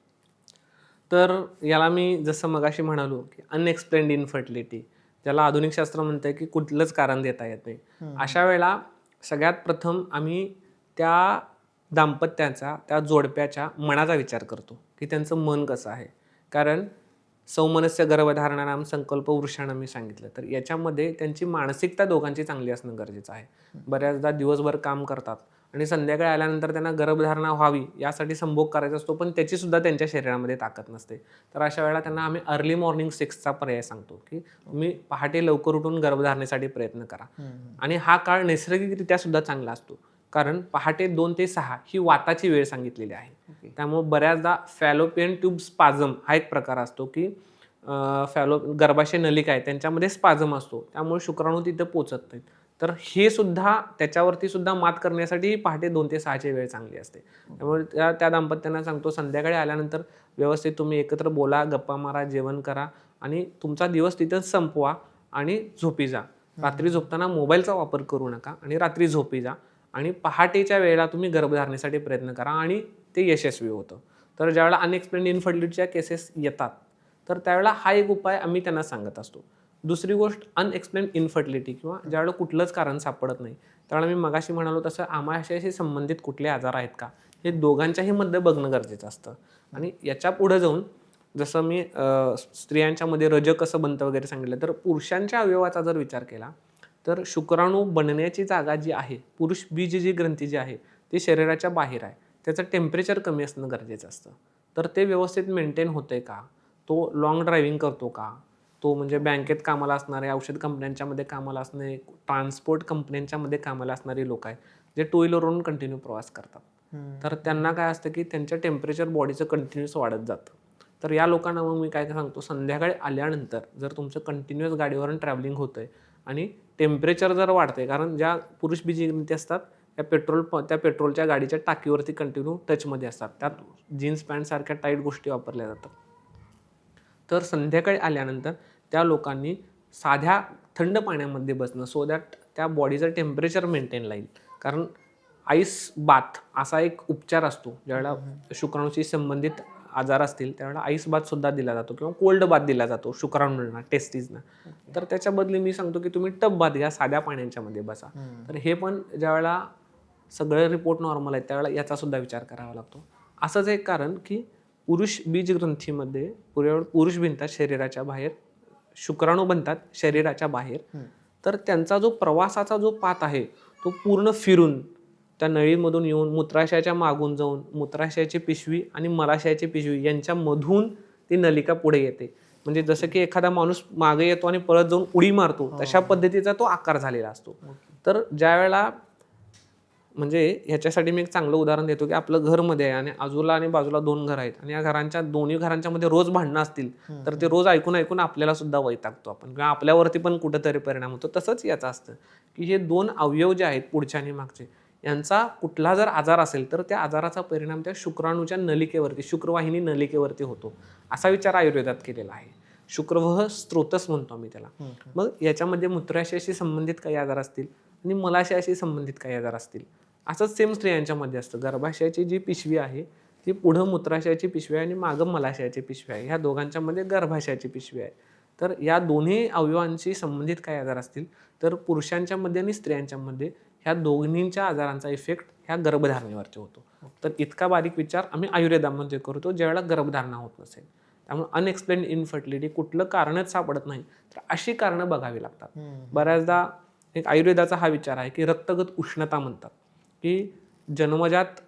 तर याला मी जसं मगाशी म्हणालो की अनएक्सप्लेन्ड इनफर्टिलिटी, ज्याला आधुनिक शास्त्र म्हणतंय की कुठलंच कारण देता येत नाही. अशा वेळेला सगळ्यात प्रथम आम्ही त्या दाम्पत्याचा, त्या जोडप्याच्या मनाचा विचार करतो की त्यांचं मन कसं आहे. कारण सौमनस्य गर्भधारणानाम संकल्प वृषाणं मी सांगितलं, तर याच्यामध्ये त्यांची मानसिकता दोघांची चांगली असणं गरजेचं आहे. बऱ्याचदा दिवसभर काम करतात आणि संध्याकाळी आल्यानंतर त्यांना गर्भधारणा व्हावी यासाठी संभोग करायचा असतो पण त्याची सुद्धा त्यांच्या शरीरामध्ये ताकद नसते. तर अशा वेळेला त्यांना आम्ही अर्ली मॉर्निंग 6चा पर्याय सांगतो की तुम्ही पहाटे लवकर उठून गर्भधारणेसाठी प्रयत्न करा. आणि हा काळ नैसर्गिकरित्या सुद्धा चांगला असतो कारण पहाटे 2 ते 6 ही वाताची वेळ सांगितलेली आहे. त्यामुळे बऱ्याचदा फॅलोपियन ट्यूब स्पाझम हा एक प्रकार असतो की गर्भाशय नलिका आहे त्यांच्यामध्ये स्पाझम असतो, त्यामुळे शुक्राणू तिथं पोचत नाहीत. तर हे सुद्धा त्याच्यावरती सुद्धा मात करण्यासाठी पहाटे 2 ते 6ची वेळ चांगली असते. त्यामुळे त्या दाम्पत्यांना सांगतो संध्याकाळी आल्यानंतर व्यवस्थित तुम्ही एकत्र बोला, गप्पा मारा, जेवण करा आणि तुमचा दिवस तिथंच संपवा आणि झोपी जा. रात्री झोपताना मोबाईलचा वापर करू नका आणि रात्री झोपी जा आणि पहाटेच्या वेळेला तुम्ही गर्भधारणेसाठी प्रयत्न करा आणि ते यशस्वी होतं. तर ज्यावेळेला अनएक्सप्लेन्ड इनफर्टिलिटीच्या केसेस येतात तर त्यावेळेला हा एक उपाय आम्ही त्यांना सांगत असतो. दुसरी गोष्ट अनएक्सप्लेन्ड इनफर्टिलिटी किंवा ज्यावेळेला कुठलंच कारण सापडत नाही त्यावेळेला मी मगाशी म्हणालो तसं आमाशयाशी संबंधित कुठले आजार आहेत का हे दोघांच्याही मध्ये बघणं गरजेचं असतं. आणि याच्या पुढे जाऊन जसं मी स्त्रियांच्यामध्ये रज कसं बनतं वगैरे सांगितलं, तर पुरुषांच्या अवयवाचा जर विचार केला तर शुक्राणू बनण्याची जागा जी आहे, पुरुष बीज जी ग्रंथी जी आहे ती शरीराच्या बाहेर आहे, त्याचं टेम्परेचर कमी असणं गरजेचं असतं. तर ते व्यवस्थित मेंटेन होतंय का, तो लॉंग ड्रायव्हिंग करतो का, तो म्हणजे बँकेत कामाला असणारे, औषध कंपन्यांच्यामध्ये कामाला असणारे, ट्रान्सपोर्ट कंपन्यांच्यामध्ये कामाला असणारी लोक आहेत जे टू व्हीलरवरून कंटिन्यू प्रवास करतात. तर त्यांना काय असतं की त्यांच्या टेम्परेचर बॉडीचं कंटिन्यूस वाढत जातं. तर या लोकांना मग मी काय सांगतो, संध्याकाळी आल्यानंतर जर तुमचं कंटिन्युअस गाडीवरून ट्रॅव्हलिंग होतंय आणि टेम्परेचर जर वाढतंय, कारण ज्या पुरुष बीजी ग्रंथी असतात त्या पेट्रोलच्या गाडीच्या टाकीवरती कंटिन्यू टचमध्ये असतात, त्यात जीन्स पॅन्टसारख्या टाईट गोष्टी वापरल्या जातात. तर संध्याकाळी आल्यानंतर त्या लोकांनी साध्या थंड पाण्यामध्ये बसणं सो दॅट त्या बॉडीचं टेम्परेचर मेंटेन राहील. कारण आईस बाथ असा एक उपचार असतो, ज्यावेळेला शुक्राणूशी संबंधित आजार असतील त्यावेळेला आईस बाथ सुद्धा दिला जातो किंवा कोल्ड बाथ दिला जातो शुक्राणूंना, टेस्टीजना. तर त्याच्या बदली मी सांगतो की तुम्ही टब बाथ घ्या, साध्या पाण्याच्या मध्ये बसा. तर हे पण ज्यावेळेला सगळे रिपोर्ट नॉर्मल आहेत त्यावेळेला याचा सुद्धा विचार करावा लागतो. असंच एक कारण की पुरुष बीज ग्रंथीमध्ये पुरुष बनतात शरीराच्या बाहेर, शुक्राणू बनतात शरीराच्या बाहेर. तर त्यांचा जो प्रवासाचा जो पाथ आहे तो पूर्ण फिरून त्या नळीमधून येऊन मूत्राशयाच्या मागून जाऊन मूत्राशयाची पिशवी आणि मलाशयाची पिशवी यांच्यामधून ती नलिका पुढे येते. म्हणजे जसं की एखादा माणूस मागे येतो आणि पळत जाऊन उडी मारतो तशा पद्धतीचा तो आकार झालेला असतो. तर ज्या वेळेला म्हणजे ह्याच्यासाठी मी एक चांगलं उदाहरण देतो की आपलं घरमध्ये आहे आणि आजूला आणि बाजूला 2 घर आहेत आणि या दोन्ही घरांच्या मध्ये रोज भांडणं असतील तर ते रोज ऐकून ऐकून आपल्याला सुद्धा वैतागतो आपण किंवा आपल्यावरती पण कुठंतरी परिणाम होतो. तसंच याचं असतं की हे 2 अवयव जे आहेत पुढचे आणि मागचे, यांचा कुठला जर आजार असेल तर त्या आजाराचा परिणाम त्या शुक्राणूच्या नलिकेवरती, शुक्रवाहिनी नलिकेवरती होतो, असा विचार आयुर्वेदात केलेला आहे. शुक्रवह स्त्रोतस म्हणतो मी त्याला. मग याच्यामध्ये मूत्राशयाशी संबंधित काही आजार असतील आणि मलाशयाशी संबंधित काही आजार असतील. असंच सेम स्त्रियांच्यामध्ये असतं. गर्भाशयाची जी पिशवी आहे ती पुढं मूत्राशयाची पिशवी आहे आणि मागं मलाशयाची पिशवी आहे. ह्या दोघांच्यामध्ये गर्भाशयाची पिशवी आहे. तर या दोन्ही अवयवांशी संबंधित काही आजार असतील तर पुरुषांच्यामध्ये आणि स्त्रियांच्यामध्ये ह्या दोन्हींच्या आजारांचा इफेक्ट ह्या गर्भधारणेवरती होतो. तर इतका बारीक विचार आम्ही आयुर्वेदामध्ये करतो ज्यावेळेला गर्भधारणा होत नसेल. त्यामुळे अनएक्सप्लेन्ड इनफर्टिलिटी कुठलं कारणच सापडत नाही तर अशी कारणं बघावी लागतात. बऱ्याचदा एक आयुर्वेदाचा हा विचार आहे की रक्तगत उष्णता म्हणतात की जन्मजात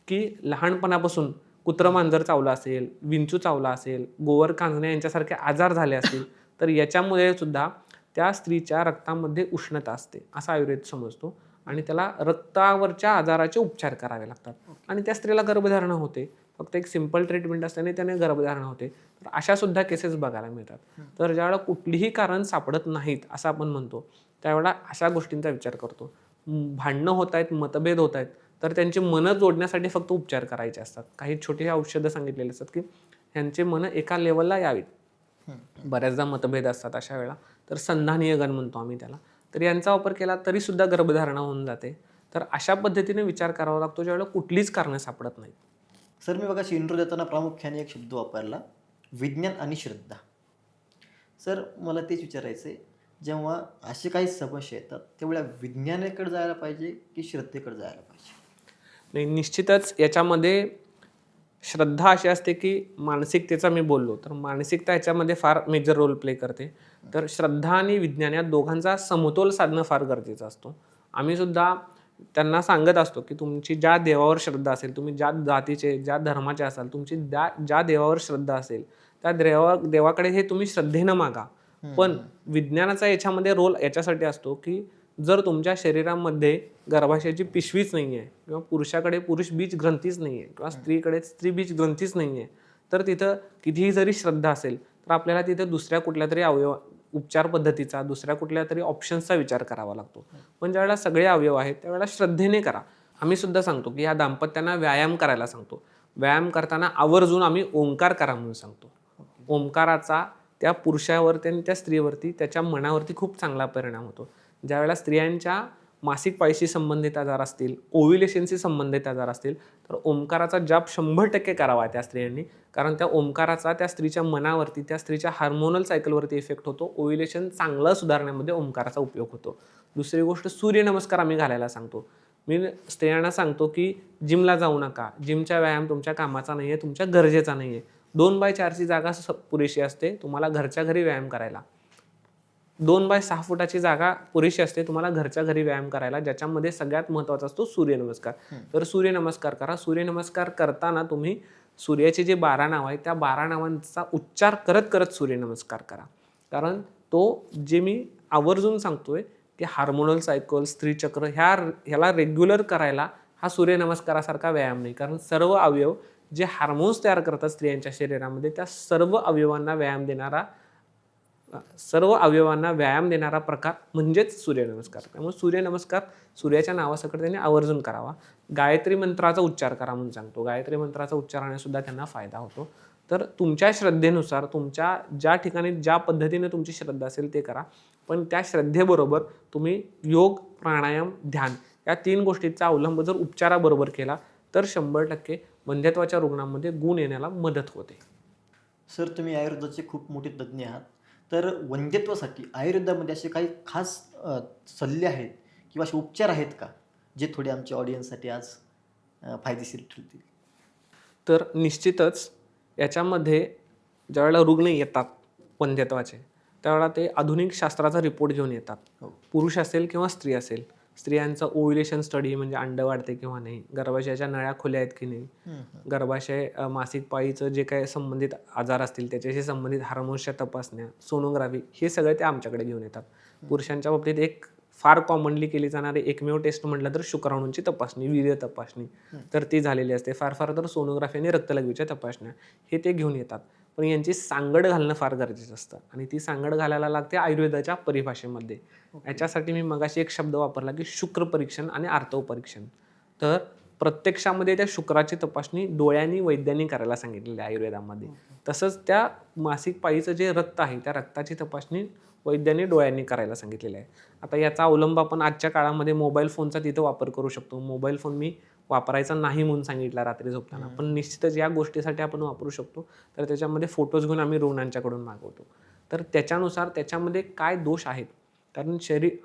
की लहानपणापासून कुत्रं मांजर चावलं असेल, विंचू चावला असेल, गोवर कांजण्या यांच्यासारखे आजार झाले असतील तर याच्यामुळे सुद्धा त्या स्त्रीच्या रक्तामध्ये उष्णता असते असा आयुर्वेद समजतो आणि त्याला रक्तावरच्या आजाराचे उपचार करावे लागतात आणि त्या स्त्रीला गर्भधारणा होते. फक्त एक सिंपल ट्रीटमेंट असल्याने त्याने गर्भधारणा होते. तर अशा सुद्धा केसेस बघायला मिळतात. तर ज्यावेळेला कुठलीही कारण सापडत नाहीत असं आपण म्हणतो त्यावेळेला अशा गोष्टींचा विचार करतो. भांडणं होत आहेत, मतभेद होत आहेत तर त्यांची मनं जोडण्यासाठी फक्त उपचार करायचे असतात. काही छोटी औषधं सांगितलेली असतात की ह्यांचे मनं एका लेवलला यावीत. बऱ्याचदा मतभेद असतात अशा वेळेला तर संधानीय गण म्हणतो आम्ही त्याला. तर यांचा वापर केला तरी सुद्धा गर्भधारणा होऊन जाते. तर अशा पद्धतीने विचार करावा लागतो ज्यावेळेला कुठलीच कारणं सापडत नाहीत. सर मी बघा इंट्रो देताना प्रामुख्याने एक शब्द वापरला, विज्ञान आणि श्रद्धा. सर मला तेच विचारायचं आहे, जेव्हा असे काही समस्या येतात तेवढ्या विज्ञानाकडे जायला पाहिजे की श्रद्धेकडे जायला पाहिजे? नाही, निश्चितच याच्यामध्ये श्रद्धा अशी असते की मानसिकतेचा मी बोललो तर मानसिकता याच्यामध्ये फार मेजर रोल प्ले करते. तर श्रद्धा आणि विज्ञान या दोघांचा समतोल साधणं फार गरजेचं असतो. आम्ही सुद्धा त्यांना सांगत असतो की तुमची ज्या देवावर श्रद्धा असेल, तुम्ही ज्या जातीचे ज्या धर्माचे असाल, तुमची ज्या देवावर श्रद्धा असेल त्या देवाकडे हे तुम्ही श्रद्धेनं मागा. पण विज्ञानाचा याच्यामध्ये रोल याच्यासाठी असतो की जर तुमच्या शरीरामध्ये गर्भाशयाची पिशवीच नाही आहे किंवा पुरुषाकडे पुरुष बीज ग्रंथीच नाही आहे किंवा स्त्रीकडे स्त्री बीज ग्रंथीच नाही आहे तर तिथं कितीही जरी श्रद्धा असेल तर आपल्याला तिथं दुसऱ्या कुठल्या तरी उपचार पद्धतीचा, दुसऱ्या कुठल्या तरी ऑप्शन्सचा विचार करावा लागतो. पण ज्यावेळेला सगळे अवयव आहेत त्यावेळेला श्रद्धेने करा. आम्ही सुद्धा सांगतो की ह्या दाम्पत्यांना व्यायाम करायला सांगतो. व्यायाम करताना आवर्जून आम्ही ओंकार करा म्हणून सांगतो. ओंकाराचा त्या पुरुषावरती आणि त्या स्त्रीवरती त्याच्या मनावरती खूप चांगला परिणाम होतो. ज्यावेळेला स्त्रियांच्या मासिक पाळीशी संबंधित आजार असतील, ओव्ह्युलेशनशी संबंधित आजार असतील तर ओंकाराचा जाप 100% करावा त्या स्त्रियांनी. कारण त्या ओंकाराचा त्या स्त्रीच्या मनावरती, त्या स्त्रीच्या हार्मोनल सायकलवरती इफेक्ट होतो. ओव्ह्युलेशन चांगलं सुधारण्यामध्ये ओंकाराचा उपयोग होतो. दुसरी गोष्ट, सूर्यनमस्कार आम्ही घालायला सांगतो. मी स्त्रियांना सांगतो की जिमला जाऊ नका. जिमचा व्यायाम तुमच्या कामाचा नाही आहे, तुमच्या गरजेचा नाही आहे. 2x4ची जागा पुरेशी असते तुम्हाला घरच्या घरी व्यायाम करायला. 2x6 फुटाची जागा पुरेशी असते तुम्हाला घरच्या घरी व्यायाम करायला, ज्याच्यामध्ये सगळ्यात महत्त्वाचा असतो सूर्यनमस्कार. तर सूर्यनमस्कार करा. सूर्यनमस्कार करताना तुम्ही सूर्याचे जे 12 नाव आहेत त्या 12 नावांचा उच्चार करत करत सूर्यनमस्कार करा. कारण तो जे मी आवर्जून सांगतोय की हार्मोनल सायकल, स्त्रीचक्र ह्याला रेग्युलर करायला हा सूर्यनमस्कारासारखा व्यायाम नाही. कारण सर्व अवयव जे हार्मोन्स तयार करतात स्त्रियांच्या शरीरामध्ये त्या सर्व अवयवांना व्यायाम देणारा प्रकार म्हणजेच सूर्यनमस्कार. त्यामुळे सूर्यनमस्कार सूर्याच्या नावासकट त्यांनी आवर्जून करावा. गायत्री मंत्राचा उच्चार करा म्हणून सांगतो. गायत्री मंत्राचा उच्चाराने सुद्धा त्यांना फायदा होतो. तर तुमच्या श्रद्धेनुसार तुमच्या ज्या ठिकाणी ज्या पद्धतीने तुमची श्रद्धा असेल ते करा. पण त्या श्रद्धेबरोबर तुम्ही योग, प्राणायाम, ध्यान या 3 गोष्टींचा अवलंब जर उपचाराबरोबर केला तर 100% वंध्यत्वाच्या रुग्णांमध्ये गुण येण्याला मदत होते. सर तुम्ही आयुर्वेदाचे खूप मोठे तज्ज्ञ आहात. तर वंध्यत्वासाठी आयुर्वेदामध्ये असे काही खास सल्ले आहेत किंवा असे उपचार आहेत का जे थोडे आमच्या ऑडियन्ससाठी आज फायदेशीर ठरतील? तर निश्चितच याच्यामध्ये ज्यावेळेला रुग्ण येतात वंध्यत्वाचे त्यावेळेला ते आधुनिक शास्त्राचा रिपोर्ट घेऊन येतात. पुरुष असेल किंवा स्त्री असेल. स्त्रियांचा ओव्ह्युलेशन स्टडी म्हणजे अंड वाढते किंवा नाही, गर्भाशयाच्या नळ्या खुल्या आहेत की नाही, गर्भाशय मासिक पाळीचं जे काही संबंधित आजार असतील त्याच्याशी संबंधित हार्मोन्सच्या तपासण्या, सोनोग्राफी हे सगळे ते आमच्याकडे घेऊन येतात. पुरुषांच्या बाबतीत एक फार कॉमनली केली जाणारी एकमेव टेस्ट म्हटलं तर शुक्राणूंची तपासणी, वीर्य तपासणी तर ती झालेली असते. फार तर सोनोग्राफी आणि रक्तलघवीच्या तपासण्या हे ते घेऊन येतात. पण यांची सांगड घालणं फार गरजेचं असतं आणि ती सांगड घालायला लागते आयुर्वेदाच्या परिभाषेमध्ये. याच्यासाठी मी मगाशी एक शब्द वापरला की शुक्र परीक्षण आणि आर्तव परीक्षण. तर प्रत्यक्षामध्ये त्या शुक्राची तपासणी डोळ्यांनी वैद्यांनी करायला सांगितलेली आहे आयुर्वेदामध्ये. तसंच त्या मासिक पाळीचं जे रक्त आहे त्या रक्ताची तपासणी वैद्यांनी डोळ्यांनी करायला सांगितलेलं आहे. आता याचा अवलंब आपण आजच्या काळामध्ये मोबाईल फोनचा तिथं वापर करू शकतो. मोबाईल फोन मी वापरायचा नाही म्हणून सांगितला रात्री झोपताना, पण निश्चितच या गोष्टीसाठी आपण वापरू शकतो. तर त्याच्यामध्ये फोटोज घेऊन आम्ही रुग्णांच्याकडून मागवतो. तर त्याच्यानुसार त्याच्यामध्ये काय दोष आहेत कारण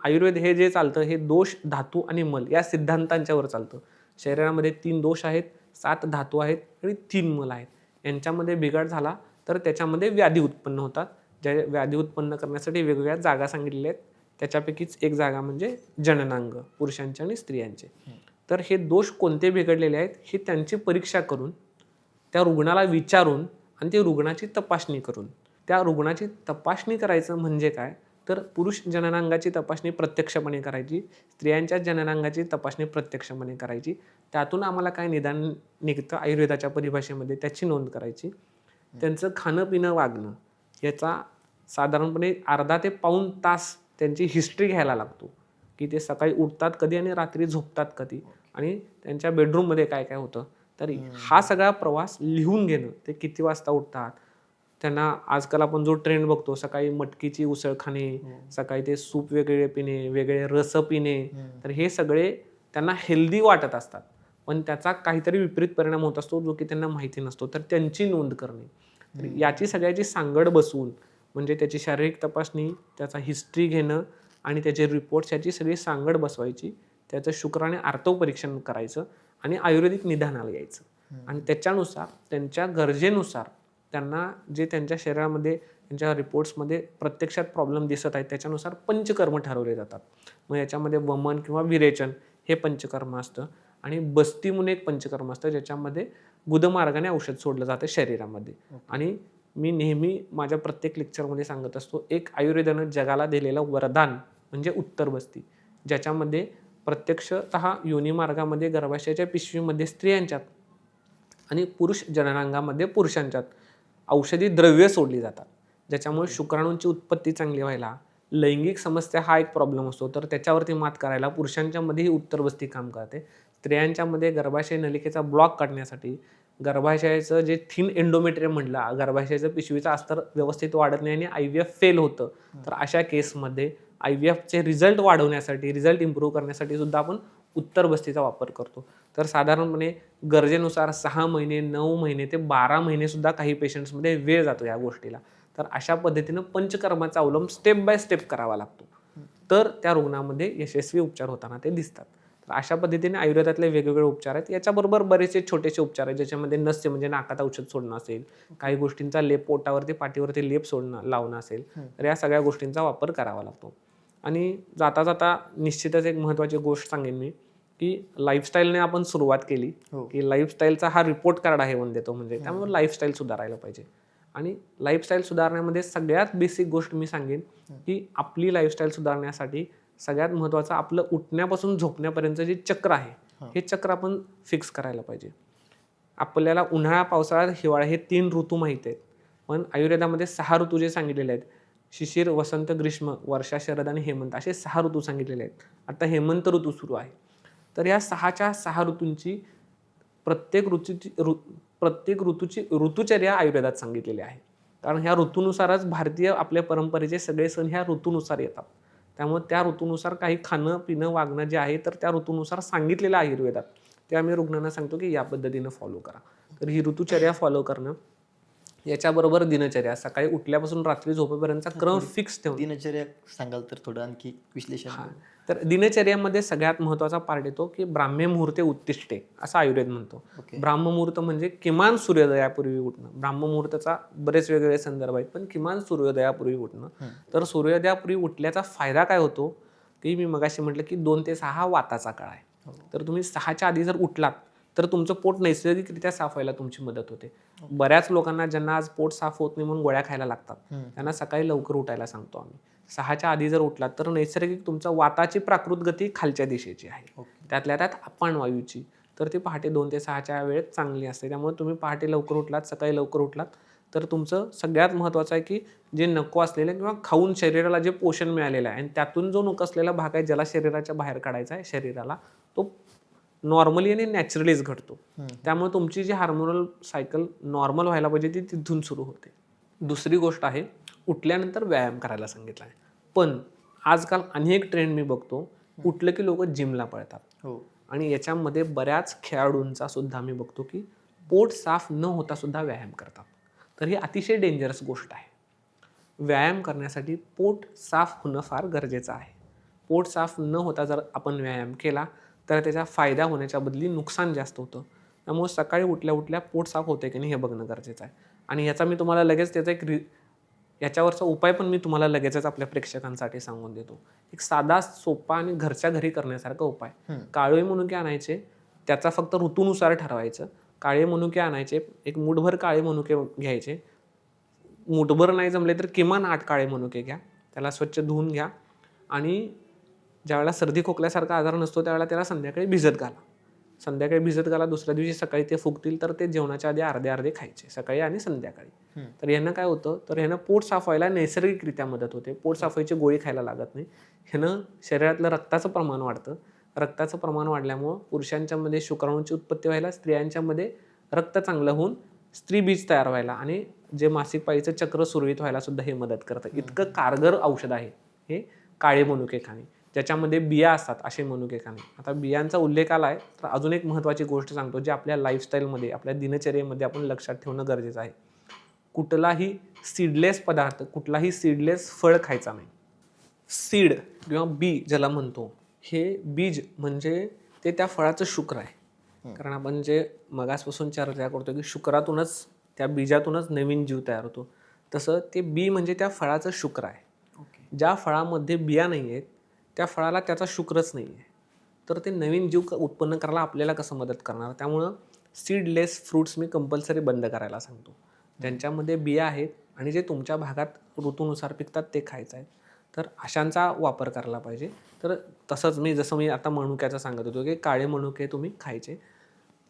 आयुर्वेद हे जे चालतं हे दोष, धातू आणि मल या सिद्धांतांच्यावर चालतं. शरीरामध्ये 3 दोष आहेत, 7 धातू आहेत आणि 3 मल आहेत. यांच्यामध्ये बिघाड झाला तर त्याच्यामध्ये व्याधी उत्पन्न होतात. ज्या व्याधी उत्पन्न करण्यासाठी वेगवेगळ्या जागा सांगितलेल्या आहेत. त्याच्यापैकीच एक जागा म्हणजे जननांग, पुरुषांचे आणि स्त्रियांचे. तर हे दोष कोणते बिघडलेले आहेत हे त्यांची परीक्षा करून, त्या रुग्णाला विचारून आणि ते रुग्णाची तपासणी करून, त्या रुग्णाची तपासणी करायचं म्हणजे काय, तर पुरुष जननांगाची तपासणी प्रत्यक्षपणे करायची, स्त्रियांच्या जननांगाची तपासणी प्रत्यक्षपणे करायची. त्यातून आम्हाला काय निदान निघतं आयुर्वेदाच्या परिभाषेमध्ये त्याची नोंद करायची. त्यांचं खाणं पिणं वागणं याचा साधारणपणे अर्धा ते पाऊण तास त्यांची हिस्ट्री घ्यायला लागतो, की ते सकाळी उठतात कधी आणि रात्री झोपतात कधी आणि त्यांच्या बेडरूममध्ये काय काय होतं. तर हा सगळा प्रवास लिहून घेणं, ते किती वाजता उठतात, त्यांना आजकाल आपण जो ट्रेंड बघतो सकाळी मटकीची उसळ खाणे, सकाळी ते सूप वेगळे पिणे, वेगळे रस पिणे, तर हे सगळे त्यांना हेल्दी वाटत असतात पण त्याचा काहीतरी विपरीत परिणाम होत असतो जो की त्यांना माहिती नसतो. तर त्यांची नोंद करणे, तर याची सगळ्याची सांगड बसवून म्हणजे त्याची शारीरिक तपासणी, त्याचा हिस्ट्री घेणं आणि त्याचे रिपोर्ट्स याची सगळी सांगड बसवायची, त्याचं शुक्राने आर्तव परीक्षण करायचं आणि आयुर्वेदिक निदानाला यायचं आणि त्याच्यानुसार त्यांच्या गरजेनुसार त्यांना जे त्यांच्या शरीरामध्ये त्यांच्या रिपोर्ट्समध्ये प्रत्यक्षात प्रॉब्लेम दिसत आहेत त्याच्यानुसार पंचकर्म ठरवले जातात. मग याच्यामध्ये वमन किंवा विरेचन हे पंचकर्म असतं आणि बस्ती म्हणून एक पंचकर्म असतं ज्याच्यामध्ये गुदमार्गाने औषध सोडलं जातं शरीरामध्ये. आणि मी नेहमी माझ्या प्रत्येक लेक्चरमध्ये सांगत असतो, एक आयुर्वेदानं जगाला दिलेलं वरदान म्हणजे उत्तर बस्ती, ज्याच्यामध्ये प्रत्यक्षतः योनिमार्गामध्ये गर्भाशयाच्या पिशवीमध्ये स्त्रियांच्यात आणि पुरुष जननांगामध्ये पुरुषांच्यात औषधी द्रव्य सोडली जातात, ज्याच्यामुळे शुक्राणूंची उत्पत्ती चांगली व्हायला, लैंगिक समस्या हा एक प्रॉब्लेम असतो तर त्याच्यावरती मात करायला पुरुषांच्यामध्ये ही उत्तरबस्ती काम करते. स्त्रियांच्यामध्ये गर्भाशय नलिकेचा ब्लॉक काढण्यासाठी, गर्भाशयाचं जे थिन एंडोमेट्रियम म्हटलं, गर्भाशयाचं पिशवीचा अस्तर व्यवस्थित वाढत नाही आणि IVF फेल होतं, तर अशा केसमध्ये IVFचे रिझल्ट वाढवण्यासाठी, रिझल्ट इम्प्रूव्ह करण्यासाठी सुद्धा आपण उत्तरबस्तीचा वापर करतो. तर साधारणपणे गरजेनुसार 6 महिने, 9 महिने ते 12 महिने सुद्धा काही पेशंट्समध्ये वेळ जातो या गोष्टीला. तर अशा पद्धतीनं पंचकर्माचा अवलंब स्टेप बाय स्टेप करावा लागतो, तर त्या रुग्णामध्ये यशस्वी उपचार होताना ते दिसतात. तर अशा पद्धतीने आयुर्वेदातले वेगवेगळे उपचार आहेत. याच्याबरोबर बरेचसे छोटेसे उपचार आहेत ज्याच्यामध्ये नस्य म्हणजे नाकात औषध सोडणं असेल, काही गोष्टींचा लेप पोटावरती पाठीवरती लेप सोडणं लावणं असेल, तर या सगळ्या गोष्टींचा वापर करावा लागतो. आणि जाता जाता निश्चितच एक महत्त्वाची गोष्ट सांगेन मी, की लाईफस्टाईलने आपण सुरुवात केली, की लाईफस्टाईलचा हा रिपोर्ट कार्ड आहे म्हणून देतो, म्हणजे त्यामुळे लाईफस्टाईल सुधारायला पाहिजे. आणि लाईफस्टाईल सुधारण्यामध्ये सगळ्यात बेसिक गोष्ट मी सांगेन की आपली लाईफस्टाईल सुधारण्यासाठी सगळ्यात महत्त्वाचं आपलं उठण्यापासून झोपण्यापर्यंत जे चक्र आहे हे चक्र आपण फिक्स करायला पाहिजे. आपल्याला उन्हाळा, पावसाळा, हिवाळा हे 3 ऋतू माहीत आहेत, पण आयुर्वेदामध्ये 6 ऋतू जे सांगितलेले आहेत, शिशिर, वसंत, ग्रीष्म, वर्षा, शरद आणि हेमंत असे 6 ऋतू सांगितलेले आहेत. आता हेमंत ऋतू सुरू आहे, तर या 6 ऋतूंची प्रत्येक ऋतूची ऋतुचर्या आयुर्वेदात सांगितलेली आहे. कारण ह्या ऋतूनुसारच भारतीय आपल्या परंपरेचे सगळे सण ह्या ऋतूनुसार येतात. त्यामुळे त्या ऋतूनुसार काही खाणं पिणं वागणं जे आहे तर त्या ऋतूनुसार सांगितलेलं आहे आयुर्वेदात, ते आम्ही रुग्णांना सांगतो की या पद्धतीनं फॉलो करा. तर ही ऋतुचर्या फॉलो करणं, याच्याबरोबर दिनचर्या, सकाळी उठल्यापासून रात्री झोपेपर्यंतचा क्रम फिक्स ठेवून. दिनचर्या सांगाल तर थोडं आणखी विश्लेषण. तर दिनचर्यामध्ये सगळ्यात महत्त्वाचा पार्ट येतो की ब्राह्मे मुहूर्ते उत्तिष्ठे असं आयुर्वेद म्हणतो. ब्राह्ममुहूर्त म्हणजे किमान सूर्योदयापूर्वी उठणं. ब्राह्ममुहूर्ताचा बरेच वेगवेगळे संदर्भ आहेत, पण किमान सूर्योदयापूर्वी उठणं. तर सूर्योदयापूर्वी उठल्याचा फायदा काय होतो की मी मगाशी म्हटलं की 2 ते 6 हा वाताचा काळ आहे. तर तुम्ही 6च्या आधी जर उठलात तर तुमचं पोट नैसर्गिकरित्या साफ व्हायला तुमची मदत होते. बऱ्याच लोकांना ज्यांना आज पोट साफ होत नाही म्हणून गोळ्या खायला लागतात, त्यांना सकाळी लवकर उठायला सांगतो आम्ही. 6च्या आधी जर उठलात तर नैसर्गिक तुमचा वाताची प्राकृत गती खालच्या दिशेची आहे, त्यातल्या त्यात अपान वायूची, तर ती पहाटे 2 ते 6च्या वेळेत चांगली असते. त्यामुळे तुम्ही पहाटे लवकर उठलात, सकाळी लवकर उठलात तर तुमचं सगळ्यात महत्त्वाचं आहे की जे नको असलेलं किंवा खाऊन शरीराला जे पोषण मिळालेलं आहे आणि त्यातून जो नको असलेला भाग आहे ज्याला शरीराच्या बाहेर काढायचा आहे शरीराला, तो नॉर्मली आणि नॅचरलीच घडतो. त्यामुळे तुमची जी हार्मोनल सायकल नॉर्मल व्हायला पाहिजे ती तिथून सुरू होते. दुसरी गोष्ट आहे, उठल्यानंतर व्यायाम करायला सांगितला आहे. पण आजकाल अनेक ट्रेंड मी बघतो, उठलं की लोक जिमला पळतात आणि याच्यामध्ये बऱ्याच खेळाडूंचा सुद्धा मी बघतो की पोट साफ न होता सुद्धा व्यायाम करतात. तर ही अतिशय डेंजरस गोष्ट आहे. व्यायाम करण्यासाठी पोट साफ होणं फार गरजेचं आहे. पोट साफ न होता जर आपण व्यायाम केला तर त्याचा फायदा होण्याच्या बदली नुकसान जास्त होतं. त्यामुळे सकाळी उठल्या उठल्या पोट साफ होते की नाही हे बघणं गरजेचं आहे. आणि ह्याचा मी तुम्हाला लगेच त्याचा याच्यावरचा उपाय पण मी तुम्हाला लगेचच आपल्या प्रेक्षकांसाठी सांगून देतो. एक साधा, सोपा आणि घरच्या घरी करण्यासारखा उपाय. काळे मनुके आणायचे, त्याचा फक्त ऋतूनुसार ठरवायचं. काळे मनुके आणायचे, एक मुठभर काळे मनुके घ्यायचे. मुठभर नाही जमले तर किमान 8 काळे मनुके घ्या. त्याला स्वच्छ धुवून घ्या आणि ज्यावेळेला सर्दी खोकल्यासारखा आजार नसतो त्यावेळेला त्याला संध्याकाळी भिजत घाला. संध्याकाळी भिजत घाला, दुसऱ्या दिवशी सकाळी ते फुगतील तर ते जेवणाच्या आधी अर्धे अर्धे खायचे, सकाळी आणि संध्याकाळी. तर ह्यानं काय होतं, तर ह्यानं पोट साफ व्हायला नैसर्गिकरित्या मदत होते. पोट साफ व्हायची गोळी खायला लागत नाही. ह्यानं शरीरातलं रक्ताचं प्रमाण वाढतं. रक्ताचं प्रमाण वाढल्यामुळं पुरुषांच्या मध्ये शुक्राणूंची उत्पत्ती व्हायला, स्त्रियांच्या मध्ये रक्त चांगलं होऊन स्त्री बीज तयार व्हायला आणि जे मासिक पाळीचं चक्र सुरळीत व्हायला सुद्धा हे मदत करतं. इतकं कारगर औषध आहे हे काळे मनुके खाणे, ज्याच्यामध्ये बिया असतात असे मनुके खाणे. आता बियांचा उल्लेख आला आहे तर अजून एक महत्त्वाची गोष्ट सांगतो, जी आपल्या लाईफस्टाईलमध्ये, आपल्या दिनचर्येमध्ये आपण लक्षात ठेवणं गरजेचं आहे. कुठलाही सीडलेस पदार्थ, कुठलाही सीडलेस फळ खायचा नाही. सीड किंवा बी ज्याला म्हणतो, हे बीज म्हणजे ते त्या फळाचं शुक्र आहे. कारण आपण जे मगासपासून चर्चा करतो की शुक्रातूनच, त्या बीजातूनच नवीन जीव तयार होतो, तसं ते बी म्हणजे त्या फळाचं शुक्र आहे. ज्या फळामध्ये बिया नाही आहेत त्या फळाला त्याचा शुक्रच नाही आहे, तर ते नवीन जीव उत्पन्न करायला आपल्याला कसं मदत करणार. त्यामुळं सीडलेस फ्रूट्स मी कंपल्सरी बंद करायला सांगतो. ज्यांच्यामध्ये बिया आहेत आणि जे तुमच्या भागात ऋतूनुसार पिकतात ते खायचं आहे, तर अशांचा वापर करायला पाहिजे. तर तसंच जसं मी आता मनुक्याचं सांगत होतो की काळे मनुके तुम्ही खायचे.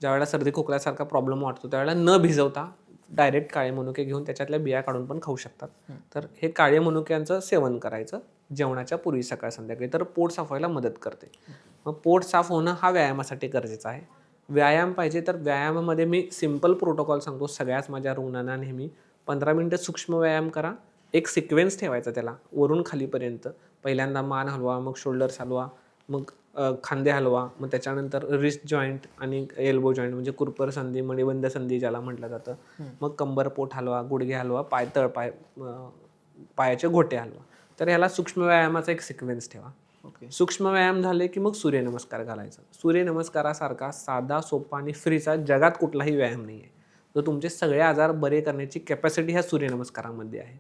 ज्यावेळेला सर्दी खोकल्यासारखा प्रॉब्लेम वाटतो त्यावेळेला न भिजवता डायरेक्ट काळे मनुके घेऊन त्याच्यातल्या बिया काढून पण खाऊ शकतात. तर हे काळे मनुक्यांचं सेवन करायचं जेवणाच्या पूर्वी, सकाळ संध्याकाळी, तर पोट साफ व्हायला मदत करते. मग पोट साफ होणं हा व्यायामासाठी गरजेचा आहे. व्यायाम पाहिजे तर व्यायामामध्ये मी सिम्पल प्रोटोकॉल सांगतो सगळ्याच माझ्या रुग्णांना नेहमी. 15 मिनटं सूक्ष्म व्यायाम करा. एक सिक्वेन्स ठेवायचा त्याला वरून खालीपर्यंत. पहिल्यांदा मान हलवा, मग शोल्डर्स हलवा, मग खांदे हलवा, मग त्याच्यानंतर रिस्ट जॉईंट आणि एल्बो जॉईंट म्हणजे कुरपर संधी, मणिबंध संधी ज्याला म्हटलं जातं. मग कंबर पोट हलवा, गुडघे हलवा, पायाचे घोटे हलवा. तर ह्याला सूक्ष्म व्यायामाचा एक सिक्वेन्स ठेवा. सूक्ष्म व्यायाम झाले की मग सूर्यनमस्कार घालायचा. सूर्यनमस्कारासारखा साधा, सोपा आणि फ्रीचा जगात कुठलाही व्यायाम नाही आहे. तर तुमचे सगळे आजार बरे करण्याची कॅपॅसिटी ह्या सूर्यनमस्कारामध्ये आहे.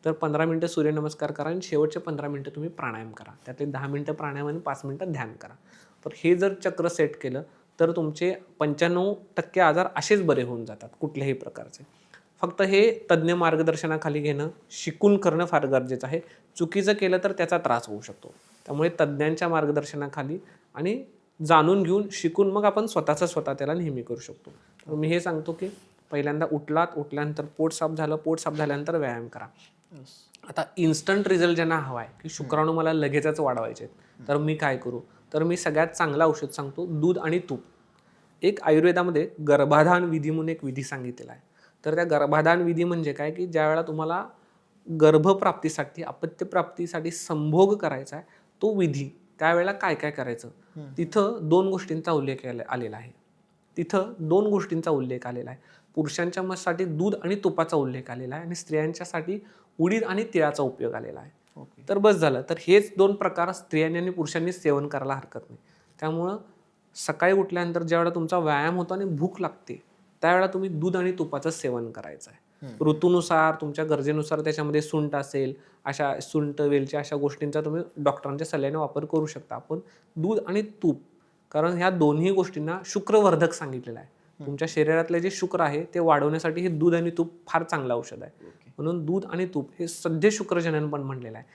तर 15 मिनटं सूर्यनमस्कार करा आणि शेवटचे 15 मिनटं तुम्ही प्राणायाम करा. त्यातले 10 मिनटं प्राणायाम आणि 5 मिनटं ध्यान करा. तर हे जर चक्र सेट केलं तर तुमचे 95% आजार असेच बरे होऊन जातात कुठल्याही प्रकारचे. फक्त हे तज्ज्ञ मार्गदर्शनाखाली घेणं, शिकून करणं फार गरजेचं आहे. चुकीचं केलं तर त्याचा त्रास होऊ शकतो. त्यामुळे तज्ज्ञांच्या मार्गदर्शनाखाली आणि जाणून घेऊन शिकून मग आपण स्वतः त्याला नेहमी करू शकतो. तर मी हे सांगतो की पहिल्यांदा उठल्यानंतर पोट साफ झालं, पोट साफ झाल्यानंतर व्यायाम करा. आता इन्स्टंट रिझल्ट ज्यांना हवा आहे की शुक्राणू मला लगेचच वाढवायचे, तर मी काय करू, तर मी सगळ्यात चांगलं औषध सांगतो, दूध आणि तूप. एक आयुर्वेदामध्ये गर्भाधान विधी म्हणून एक विधी सांगितलेला आहे. तर त्या गर्भाधान विधी म्हणजे काय की ज्यावेळेला तुम्हाला गर्भप्राप्तीसाठी, अपत्यप्राप्तीसाठी संभोग करायचा आहे तो विधी, त्यावेळेला काय काय करायचं, तिथं 2 गोष्टींचा उल्लेख आलेला आहे. पुरुषांच्या मसाठी दूध आणि तुपाचा उल्लेख आलेला आहे आणि स्त्रियांच्यासाठी उडीद आणि तिळाचा उपयोग आलेला आहे. तर बस झालं. तर हेच 2 प्रकार स्त्रियांनी आणि पुरुषांनी सेवन करायला हरकत नाही. त्यामुळं सकाळी उठल्यानंतर ज्यावेळेला तुमचा व्यायाम होतो आणि भूक लागते त्यावेळेला तुम्ही दूध आणि तुपाचं सेवन करायचं आहे. ऋतूनुसार, तुमच्या गरजेनुसार त्याच्यामध्ये सुंठ असेल, अशा सुंठ, वेलची अशा गोष्टींचा तुम्ही डॉक्टरांच्या सल्ल्याने वापर करू शकता. आपण दूध आणि तूप, कारण ह्या दोन्ही गोष्टींना शुक्रवर्धक सांगितलेलं आहे. तुमच्या शरीरातले जे शुक्र आहे ते वाढवण्यासाठी हे दूध आणि तूप फार चांगलं औषध आहे. म्हणून दूध आणि तूप हे सध्या शुक्रजनन पण म्हणलेलं आहे.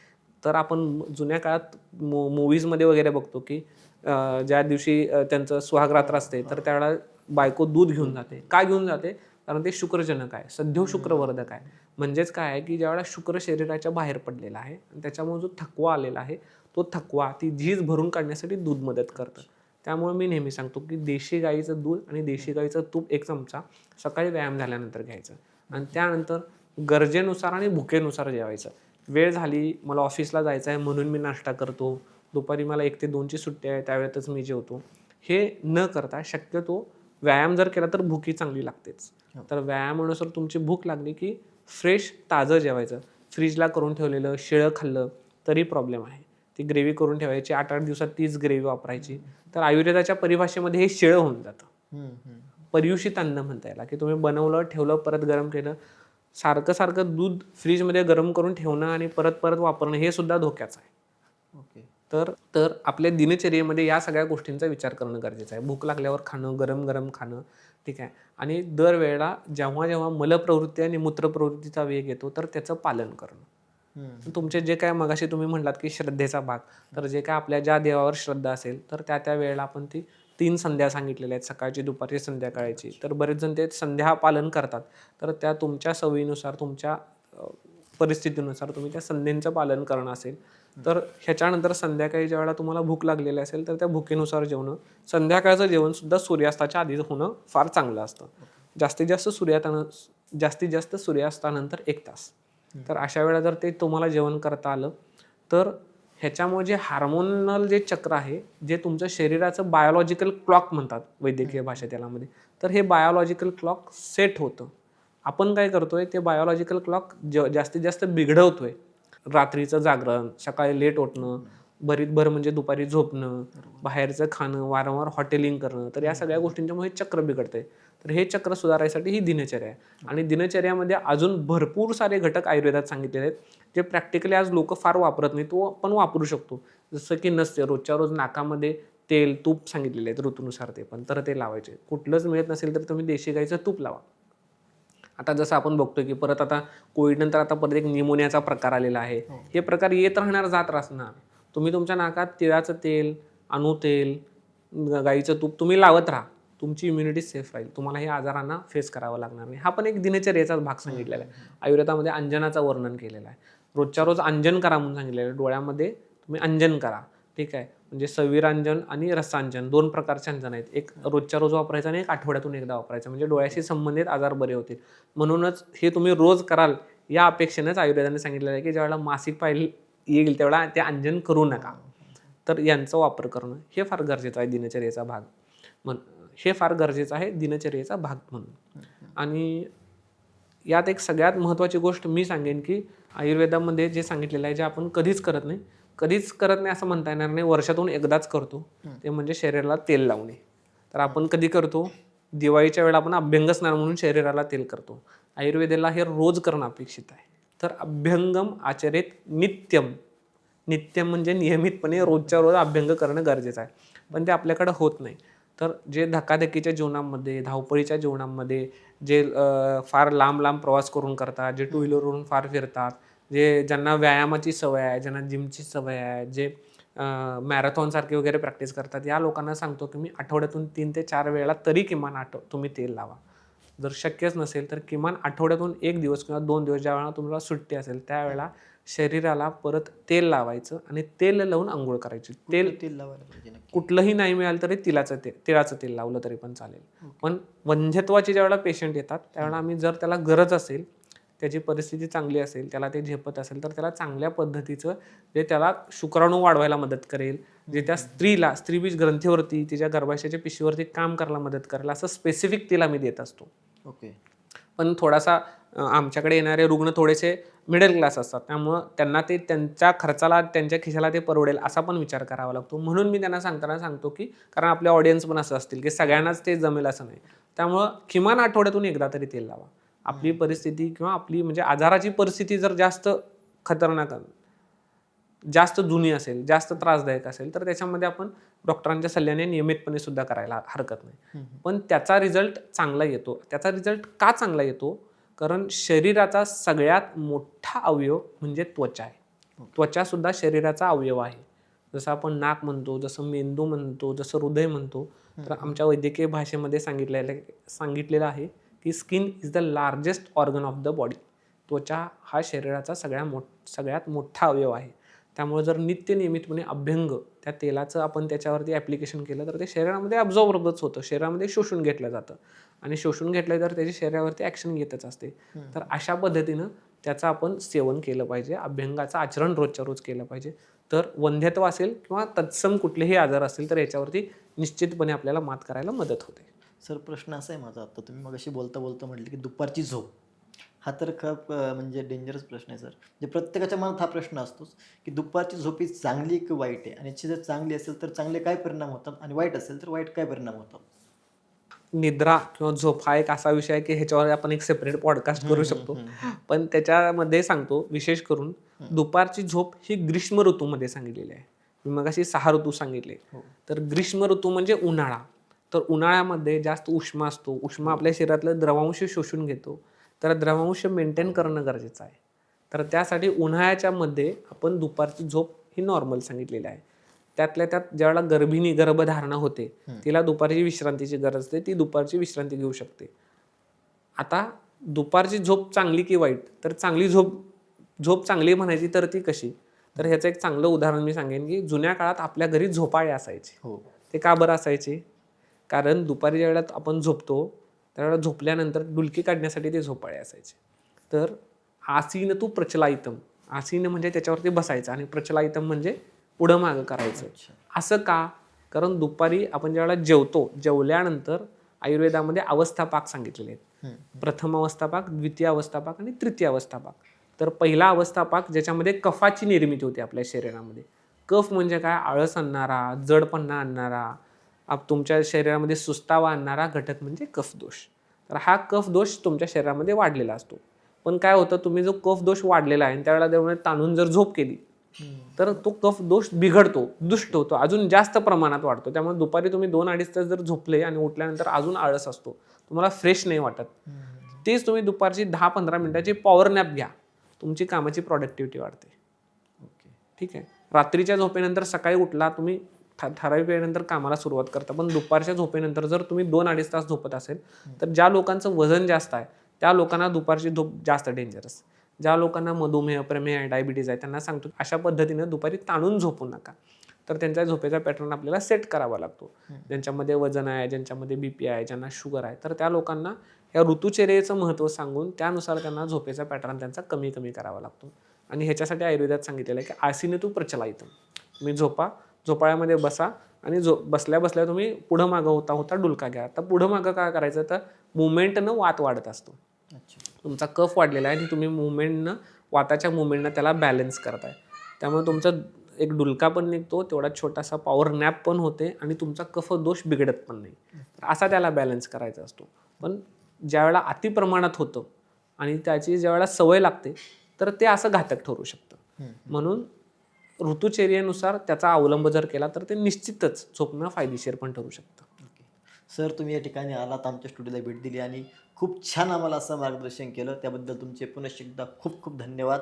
तर आपण जुन्या काळात मूवीजमध्ये वगैरे बघतो की ज्या दिवशी त्यांचं सुहागरात्र असते तर त्यावेळेला बायको दूध घेऊन जाते. का घेऊन जाते? कारण ते शुक्रजनक आहे, सध्या शुक्रवर्धक आहे. म्हणजेच काय आहे की ज्यावेळेला शुक्र शरीराच्या बाहेर पडलेला आहे आणि त्याच्यामुळे जो थकवा आलेला आहे तो थकवा, ती झीज भरून काढण्यासाठी दूध मदत करतं. त्यामुळे मी नेहमी सांगतो की देशी गाईचं दूध आणि देशी गाईचं तूप 1 चमचा सकाळी व्यायाम झाल्यानंतर घ्यायचं आणि त्यानंतर गरजेनुसार आणि भुकेनुसार जेवायचं. वेळ झाली, मला ऑफिसला जायचं आहे म्हणून मी नाश्ता करतो, दुपारी मला 1 ते 2ची सुट्टी आहे त्यावेळेतच मी जेवतो, हे न करता शक्यतो व्यायाम जर केला तर भूकी चांगली लागतेच. तर व्यायामानुसार तुमची भूक लागली की फ्रेश ताजं जेवायचं. फ्रीजला करून ठेवलेलं शिळं खाल्लं तरी प्रॉब्लेम आहे. ती ग्रेव्ही करून ठेवायची, 8-8 दिवसात तीच ग्रेव्ही वापरायची. तर आयुर्वेदाच्या परिभाषेमध्ये हे शिळं होऊन जातं. पर्युषित अन्न म्हणता येईल, की तुम्ही बनवलं, ठेवलं, परत गरम केलं. सारखं दूध फ्रीजमध्ये गरम करून ठेवणं आणि परत वापरणं हे सुद्धा धोक्याचं आहे. ओके. तर आपल्या दिनचर्येमध्ये या सगळ्या गोष्टींचा विचार करणं गरजेचं आहे. भूक लागल्यावर खाणं, गरम खाणं, ठीक आहे. आणि दरवेळेला जेव्हा मलप्रवृत्ती आणि मूत्रप्रवृत्तीचा वेग येतो तर त्याचं पालन करणं. तुमचे जे काय मगाशी तुम्ही म्हणलात की श्रद्धेचा भाग, तर जे काय आपल्या ज्या देवावर श्रद्धा असेल तर त्या वेळेला आपण ती 3 संध्या सांगितलेल्या आहेत, सकाळची, दुपारची, संध्याकाळची. तर बरेच जण ते संध्या पालन करतात. तर त्या तुमच्या सवयीनुसार, तुमच्या परिस्थितीनुसार तुम्ही त्या संध्यांचं पालन करणं असेल. तर ह्याच्यानंतर संध्याकाळी ज्या वेळेला तुम्हाला भूक लागलेली असेल तर त्या भुकेनुसार जेवणं. संध्याकाळचं जेवण सुद्धा सूर्यास्ताच्या आधी होणं फार चांगलं असतं. जास्तीत जास्त सूर्यास्तानंतर 1 तास. तर अशा वेळेला जर ते तुम्हाला जेवण करता आलं तर ह्याच्यामुळे जे हार्मोनल जे चक्र आहे, जे तुमचं शरीराचं बायोलॉजिकल क्लॉक म्हणतात वैद्यकीय भाषेत यामध्ये, तर हे बायोलॉजिकल क्लॉक सेट होतं. आपण काय करतोय, ते बायोलॉजिकल क्लॉक जास्तीत जास्त बिघडवतोय. रात्रीचं जागरण, सकाळी लेट उठणं, भर म्हणजे दुपारी झोपणं, बाहेरचं खाणं, वारंवार हॉटेलिंग करणं, तर या सगळ्या गोष्टींच्यामुळे चक्र बिघडतंय. तर हे चक्र सुधारायसाठी ही दिनचर्या आहे. आणि दिनचर्यामध्ये अजून भरपूर सारे घटक आयुर्वेदात सांगितलेले आहेत, जे प्रॅक्टिकली आज लोक फार वापरत नाही, तो आपण वापरू शकतो. जसं की नसते रोजच्या रोज नाकामध्ये तेल, तूप सांगितलेले आहेत ऋतूनुसार, ते पण तर ते लावायचे. कुठलंच मिळत नसेल तर तुम्ही देशी गाईचं तूप लावा. आता जसं आपण बघतोय की परत आता कोविडनंतर आता परत एक निमोनियाचा प्रकार आलेला आहे. हे प्रकार येत राहणार, जात राहणार. तुम्ही तुमच्या नाकात तिळाचं तेल, अणुतेल, गाईचं तूप तुम्ही लावत राहा. तुमची इम्युनिटी सेफ राहील. तुम्हाला हे आजारांना फेस करावं लागणार नाही. हा पण एक दिनचर्येचाच भाग सांगितलेला आहे. आयुर्वेदामध्ये अंजनाचं वर्णन केलेलं आहे. रोजच्या रोज अंजन करा म्हणून सांगितलेलं आहे. डोळ्यामध्ये तुम्ही अंजन करा, ठीक आहे. म्हणजे सवीरांजन आणि रसांजन 2 प्रकारचे अंजन आहेत. एक रोजच्या रोज वापरायचं आणि एक आठवड्यातून एकदा वापरायचं, म्हणजे डोळ्याशी संबंधित आजार बरे होतील. म्हणूनच हे तुम्ही रोज कराल या अपेक्षेनेच आयुर्वेदाने सांगितलेलं आहे की ज्यावेळेला मासिक पाळी येईल त्यावेळेला ते अंजन करू नका. तर यांचा वापर करणं हे फार गरजेचं आहे दिनचर्येचा भाग म्हणून. आणि यात एक सगळ्यात महत्त्वाची गोष्ट मी सांगेन की आयुर्वेदामध्ये जे सांगितलेलं आहे, जे आपण कधीच करत नाही असं म्हणता येणार नाही, वर्षातून एकदाच करतो, ते म्हणजे शरीराला तेल लावणे. तर आपण कधी करतो? दिवाळीच्या वेळेला आपण अभ्यंग स्नान म्हणून शरीराला तेल करतो. आयुर्वेदाला हे रोज करणं अपेक्षित आहे. तर अभ्यंगम आचरेत नित्यम म्हणजे नियमितपणे रोजच्या रोज अभ्यंग करणं गरजेचं आहे. पण ते आपल्याकडं होत नाही. तर जे धकाधकीच्या जीवनामध्ये, धावपळीच्या जीवनामध्ये, जे फार लांब प्रवास करून करतात, जे टू व्हीलरवरून फार फिरतात, ज्यांना व्यायामाची सवय आहे, ज्यांना जिमची सवय आहे, जे मॅरेथॉनसारखे वगैरे प्रॅक्टिस करतात, या लोकांना सांगतो की मी आठवड्यातून 3 ते 4 वेळा तरी किमान तुम्ही तेल लावा. जर शक्यच नसेल तर किमान आठवड्यातून 1 दिवस किंवा 2 दिवस ज्या वेळेला तुम्हाला सुट्टी असेल त्यावेळेला शरीराला परत तेल लावायचं आणि तेल लावून आंघोळ करायची. तेल लावायला पाहिजे नक्की. कुठलंही नाही मिळालं तरी तिळाचं तेल लावलं तरी पण चालेल. पण वंध्यत्वाची ज्यावेळेला पेशंट येतात त्यावेळेला आम्ही, जर त्याला गरज असेल, त्याची परिस्थिती चांगली असेल, त्याला ते झेपत असेल, तर त्याला चांगल्या पद्धतीचं जे त्याला शुक्राणू वाढवायला मदत करेल, जे त्या स्त्रीबीज ग्रंथीवरती, तिच्या गर्भाशयाच्या पिशवीवरती काम करायला मदत करेल, असं स्पेसिफिक तेल आम्ही देत असतो. ओके. पण थोडासा आमच्याकडे येणारे रुग्ण थोडेसे मिडल क्लास असतात, त्यामुळं त्यांना ते त्यांच्या खर्चाला, त्यांच्या खिशाला ते परवडेल असा पण विचार करावा लागतो. म्हणून मी त्यांना सांगतो की, कारण आपले ऑडियन्स पण असं असतील की सगळ्यांनाच ते जमेल असं नाही. त्यामुळं किमान आठवड्यातून एकदा तरी तेल लावा. आपली परिस्थिती किंवा आपली म्हणजे आजाराची परिस्थिती जर जास्त खतरनाक, जास्त जुनी असेल, जास्त त्रासदायक असेल, तर त्याच्यामध्ये आपण डॉक्टरांच्या सल्ल्याने नियमितपणे सुद्धा करायला हरकत नाही. पण त्याचा रिझल्ट चांगला येतो. त्याचा रिझल्ट का चांगला येतो? कारण शरीराचा सगळ्यात मोठा अवयव म्हणजे त्वचा आहे. त्वचा सुद्धा शरीराचा अवयव आहे. जसं आपण नाक म्हणतो, जसं मेंदू म्हणतो, जसं हृदय म्हणतो, तर आमच्या वैद्यकीय भाषेमध्ये सांगितलेलं आहे की skin is the largest organ of the body. त्वचा हा शरीराचा सगळ्यात मोठा अवयव आहे. त्यामुळे जर नियमितपणे अभ्यंग त्या तेलाचं आपण त्याच्यावरती ॲप्लिकेशन केलं तर ते शरीरामध्ये ॲब्झॉर्बच होतं, शरीरामध्ये शोषून घेतलं जातं, आणि शोषून घेतलं तर त्याची शरीरावरती ॲक्शन घेतच असते. तर अशा पद्धतीनं त्याचं आपण सेवन केलं पाहिजे, अभ्यंगाचं आचरण रोजच्या रोज केलं पाहिजे. तर वंध्यत्व असेल किंवा तत्सम कुठलेही आजार असतील तर याच्यावरती निश्चितपणे आपल्याला मात करायला मदत होते. सर, प्रश्न असा आहे माझा, आता तुम्ही मगाशी बोलता म्हटलं की दुपारची झोप हा तर खूप म्हणजे डेंजरस प्रश्न आहे सर. म्हणजे प्रत्येकाच्या मनात हा प्रश्न असतोच, की दुपारची झोप ही चांगली की वाईट आहे? आणि याची जर चांगली असेल तर चांगले काय परिणाम होतात आणि वाईट असेल तर वाईट काय परिणाम होतात? निद्रा किंवा झोप हा एक असा विषय आहे की ह्याच्यावर आपण एक सेपरेट पॉडकास्ट हं, करू हं, शकतो. हं, पण त्याच्यामध्ये सांगतो विशेष करून हं. दुपारची झोप ही ग्रीष्म ऋतूमध्ये सांगितलेली आहे. मी मगाशी 6 ऋतू सांगितले. हो. तर ग्रीष्म ऋतू म्हणजे उन्हाळा. तर उन्हाळ्यामध्ये जास्त उष्मा असतो. उष्मा आपल्या शरीरातलं द्रवांश शोषून घेतो. तर द्रवांश मेंटेन करणं गरजेचं आहे. तर त्यासाठी उन्हाळ्याच्या मध्ये आपण दुपारची झोप ही नॉर्मल सांगितलेली आहे. त्यातल्या त्यात ज्यावेळेला गर्भधारणा होते तिला दुपारची विश्रांतीची गरज असते. ती दुपारची विश्रांती घेऊ शकते. आता दुपारची झोप चांगली की वाईट? तर चांगली झोप चांगली म्हणायची तर ती कशी? तर ह्याचं एक चांगलं उदाहरण मी सांगेन की जुन्या काळात आपल्या घरी झोपाळे असायचे. हो. ते का बरं असायचे? कारण दुपारी ज्या वेळेला आपण झोपतो त्यावेळेला झोपल्यानंतर डुलकी काढण्यासाठी ते झोपाळे असायचे. तर आसीन तू प्रचलायतम. आसीन म्हणजे त्याच्यावरती बसायचं आणि प्रचलायतम म्हणजे पुढं मागं करायचं. अच्छा. असं का? कारण दुपारी आपण ज्यावेळेला जेवतो, जेवल्यानंतर आयुर्वेदामध्ये अवस्थापाक सांगितलेले आहेत. हं. प्रथम अवस्थापाक, द्वितीय अवस्थापाक आणि तृतीय अवस्थापाक. तर पहिला अवस्थापाक ज्याच्यामध्ये कफाची निर्मिती होते आपल्या शरीरामध्ये. कफ म्हणजे काय? आळस आणणारा, जडपणा आणणारा, तुमच्या शरीरामध्ये सुस्तावा आणणारा घटक म्हणजे कफदोष. तर हा कफदोष तुमच्या शरीरामध्ये वाढलेला असतो. पण काय होतं, तुम्ही जो कफदोष वाढलेला आहे त्यावेळेला त्यामुळे ताणून जर झोप केली तर तो कफ दोष बिघडतो, दुष्ट होतो, अजून जास्त प्रमाणात वाढतो. त्यामुळे दुपारी तुम्ही 2-2.5 तास जर झोपले आणि उठल्यानंतर अजून आळस असतो, तुम्हाला फ्रेश नाही वाटत. तेच तुम्ही दुपारची 10-15 मिनिटाची पॉवर नॅप घ्या, तुमची कामाची प्रॉडक्टिव्हिटी वाढते. ओके. ठीक आहे. रात्रीच्या झोपेनंतर सकाळी उठला तुम्ही ठराविक वेळेनंतर कामाला सुरुवात करता, पण दुपारच्या झोपेनंतर जर तुम्ही 2-2.5 तास झोपत असेल तर ज्या लोकांचं वजन जास्त आहे त्या लोकांना दुपारची झोप जास्त डेंजरस. ज्या लोकांना मधुमेह, प्रमेह आहे, डायबिटीज आहे त्यांना सांगतो अशा पद्धतीनं दुपारी ताणून झोपू नका. तर त्यांच्या झोपेचा पॅटर्न आपल्याला सेट करावा लागतो. ज्यांच्यामध्ये वजन आहे, ज्यांच्यामध्ये बीपी आहे, ज्यांना शुगर आहे, तर त्या लोकांना या ऋतुचर्येचं महत्त्व सांगून त्यानुसार त्यांना झोपेचा पॅटर्न त्यांचा कमी करावा लागतो. आणि ह्याच्यासाठी आयुर्वेदात सांगितलेलं आहे की आसीन तू प्रचलायतम. तुम्ही झोपाळ्यामध्ये बसा आणि बसल्या बसल्या तुम्ही पुढं मागं होता डुलका घ्या. तर पुढं मागं काय करायचं? तर मुवमेंटनं वात वाढत असतो. अच्छा. तुमचा कफ वाढलेला आहे आणि तुम्ही वाताच्या मुवमेंटनं त्याला बॅलन्स करताय. त्यामुळे तुमचा एक डुलका पण निघतो, तेवढा छोटासा पॉवर नॅप पण होते आणि तुमचा कफ दोष बिघडत पण नाही. तर असा त्याला बॅलन्स करायचा असतो. पण ज्यावेळेला अति प्रमाणात होतं आणि त्याची ज्यावेळेला सवय लागते तर ते असं घातक ठरू शकतं. म्हणून ऋतुचर्येनुसार त्याचा अवलंब जर केला तर ते निश्चितच झोपणं फायदेशीर पण ठरू शकतं. ओके. सर, तुम्ही या ठिकाणी आलात, आमच्या स्टुडिओला भेट दिली आणि खूप छान आम्हाला असं मार्गदर्शन केलं. त्याबद्दल तुमचे पुनश्च एकदा खूप खूप धन्यवाद.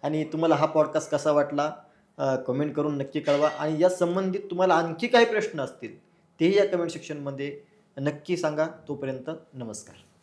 आणि तुम्हाला हा पॉडकास्ट कसा वाटला कमेंट करून नक्की कळवा. आणि या संबंधित तुम्हाला आणखी काही प्रश्न असतील तेही या कमेंट सेक्शनमध्ये नक्की सांगा. तोपर्यंत नमस्कार.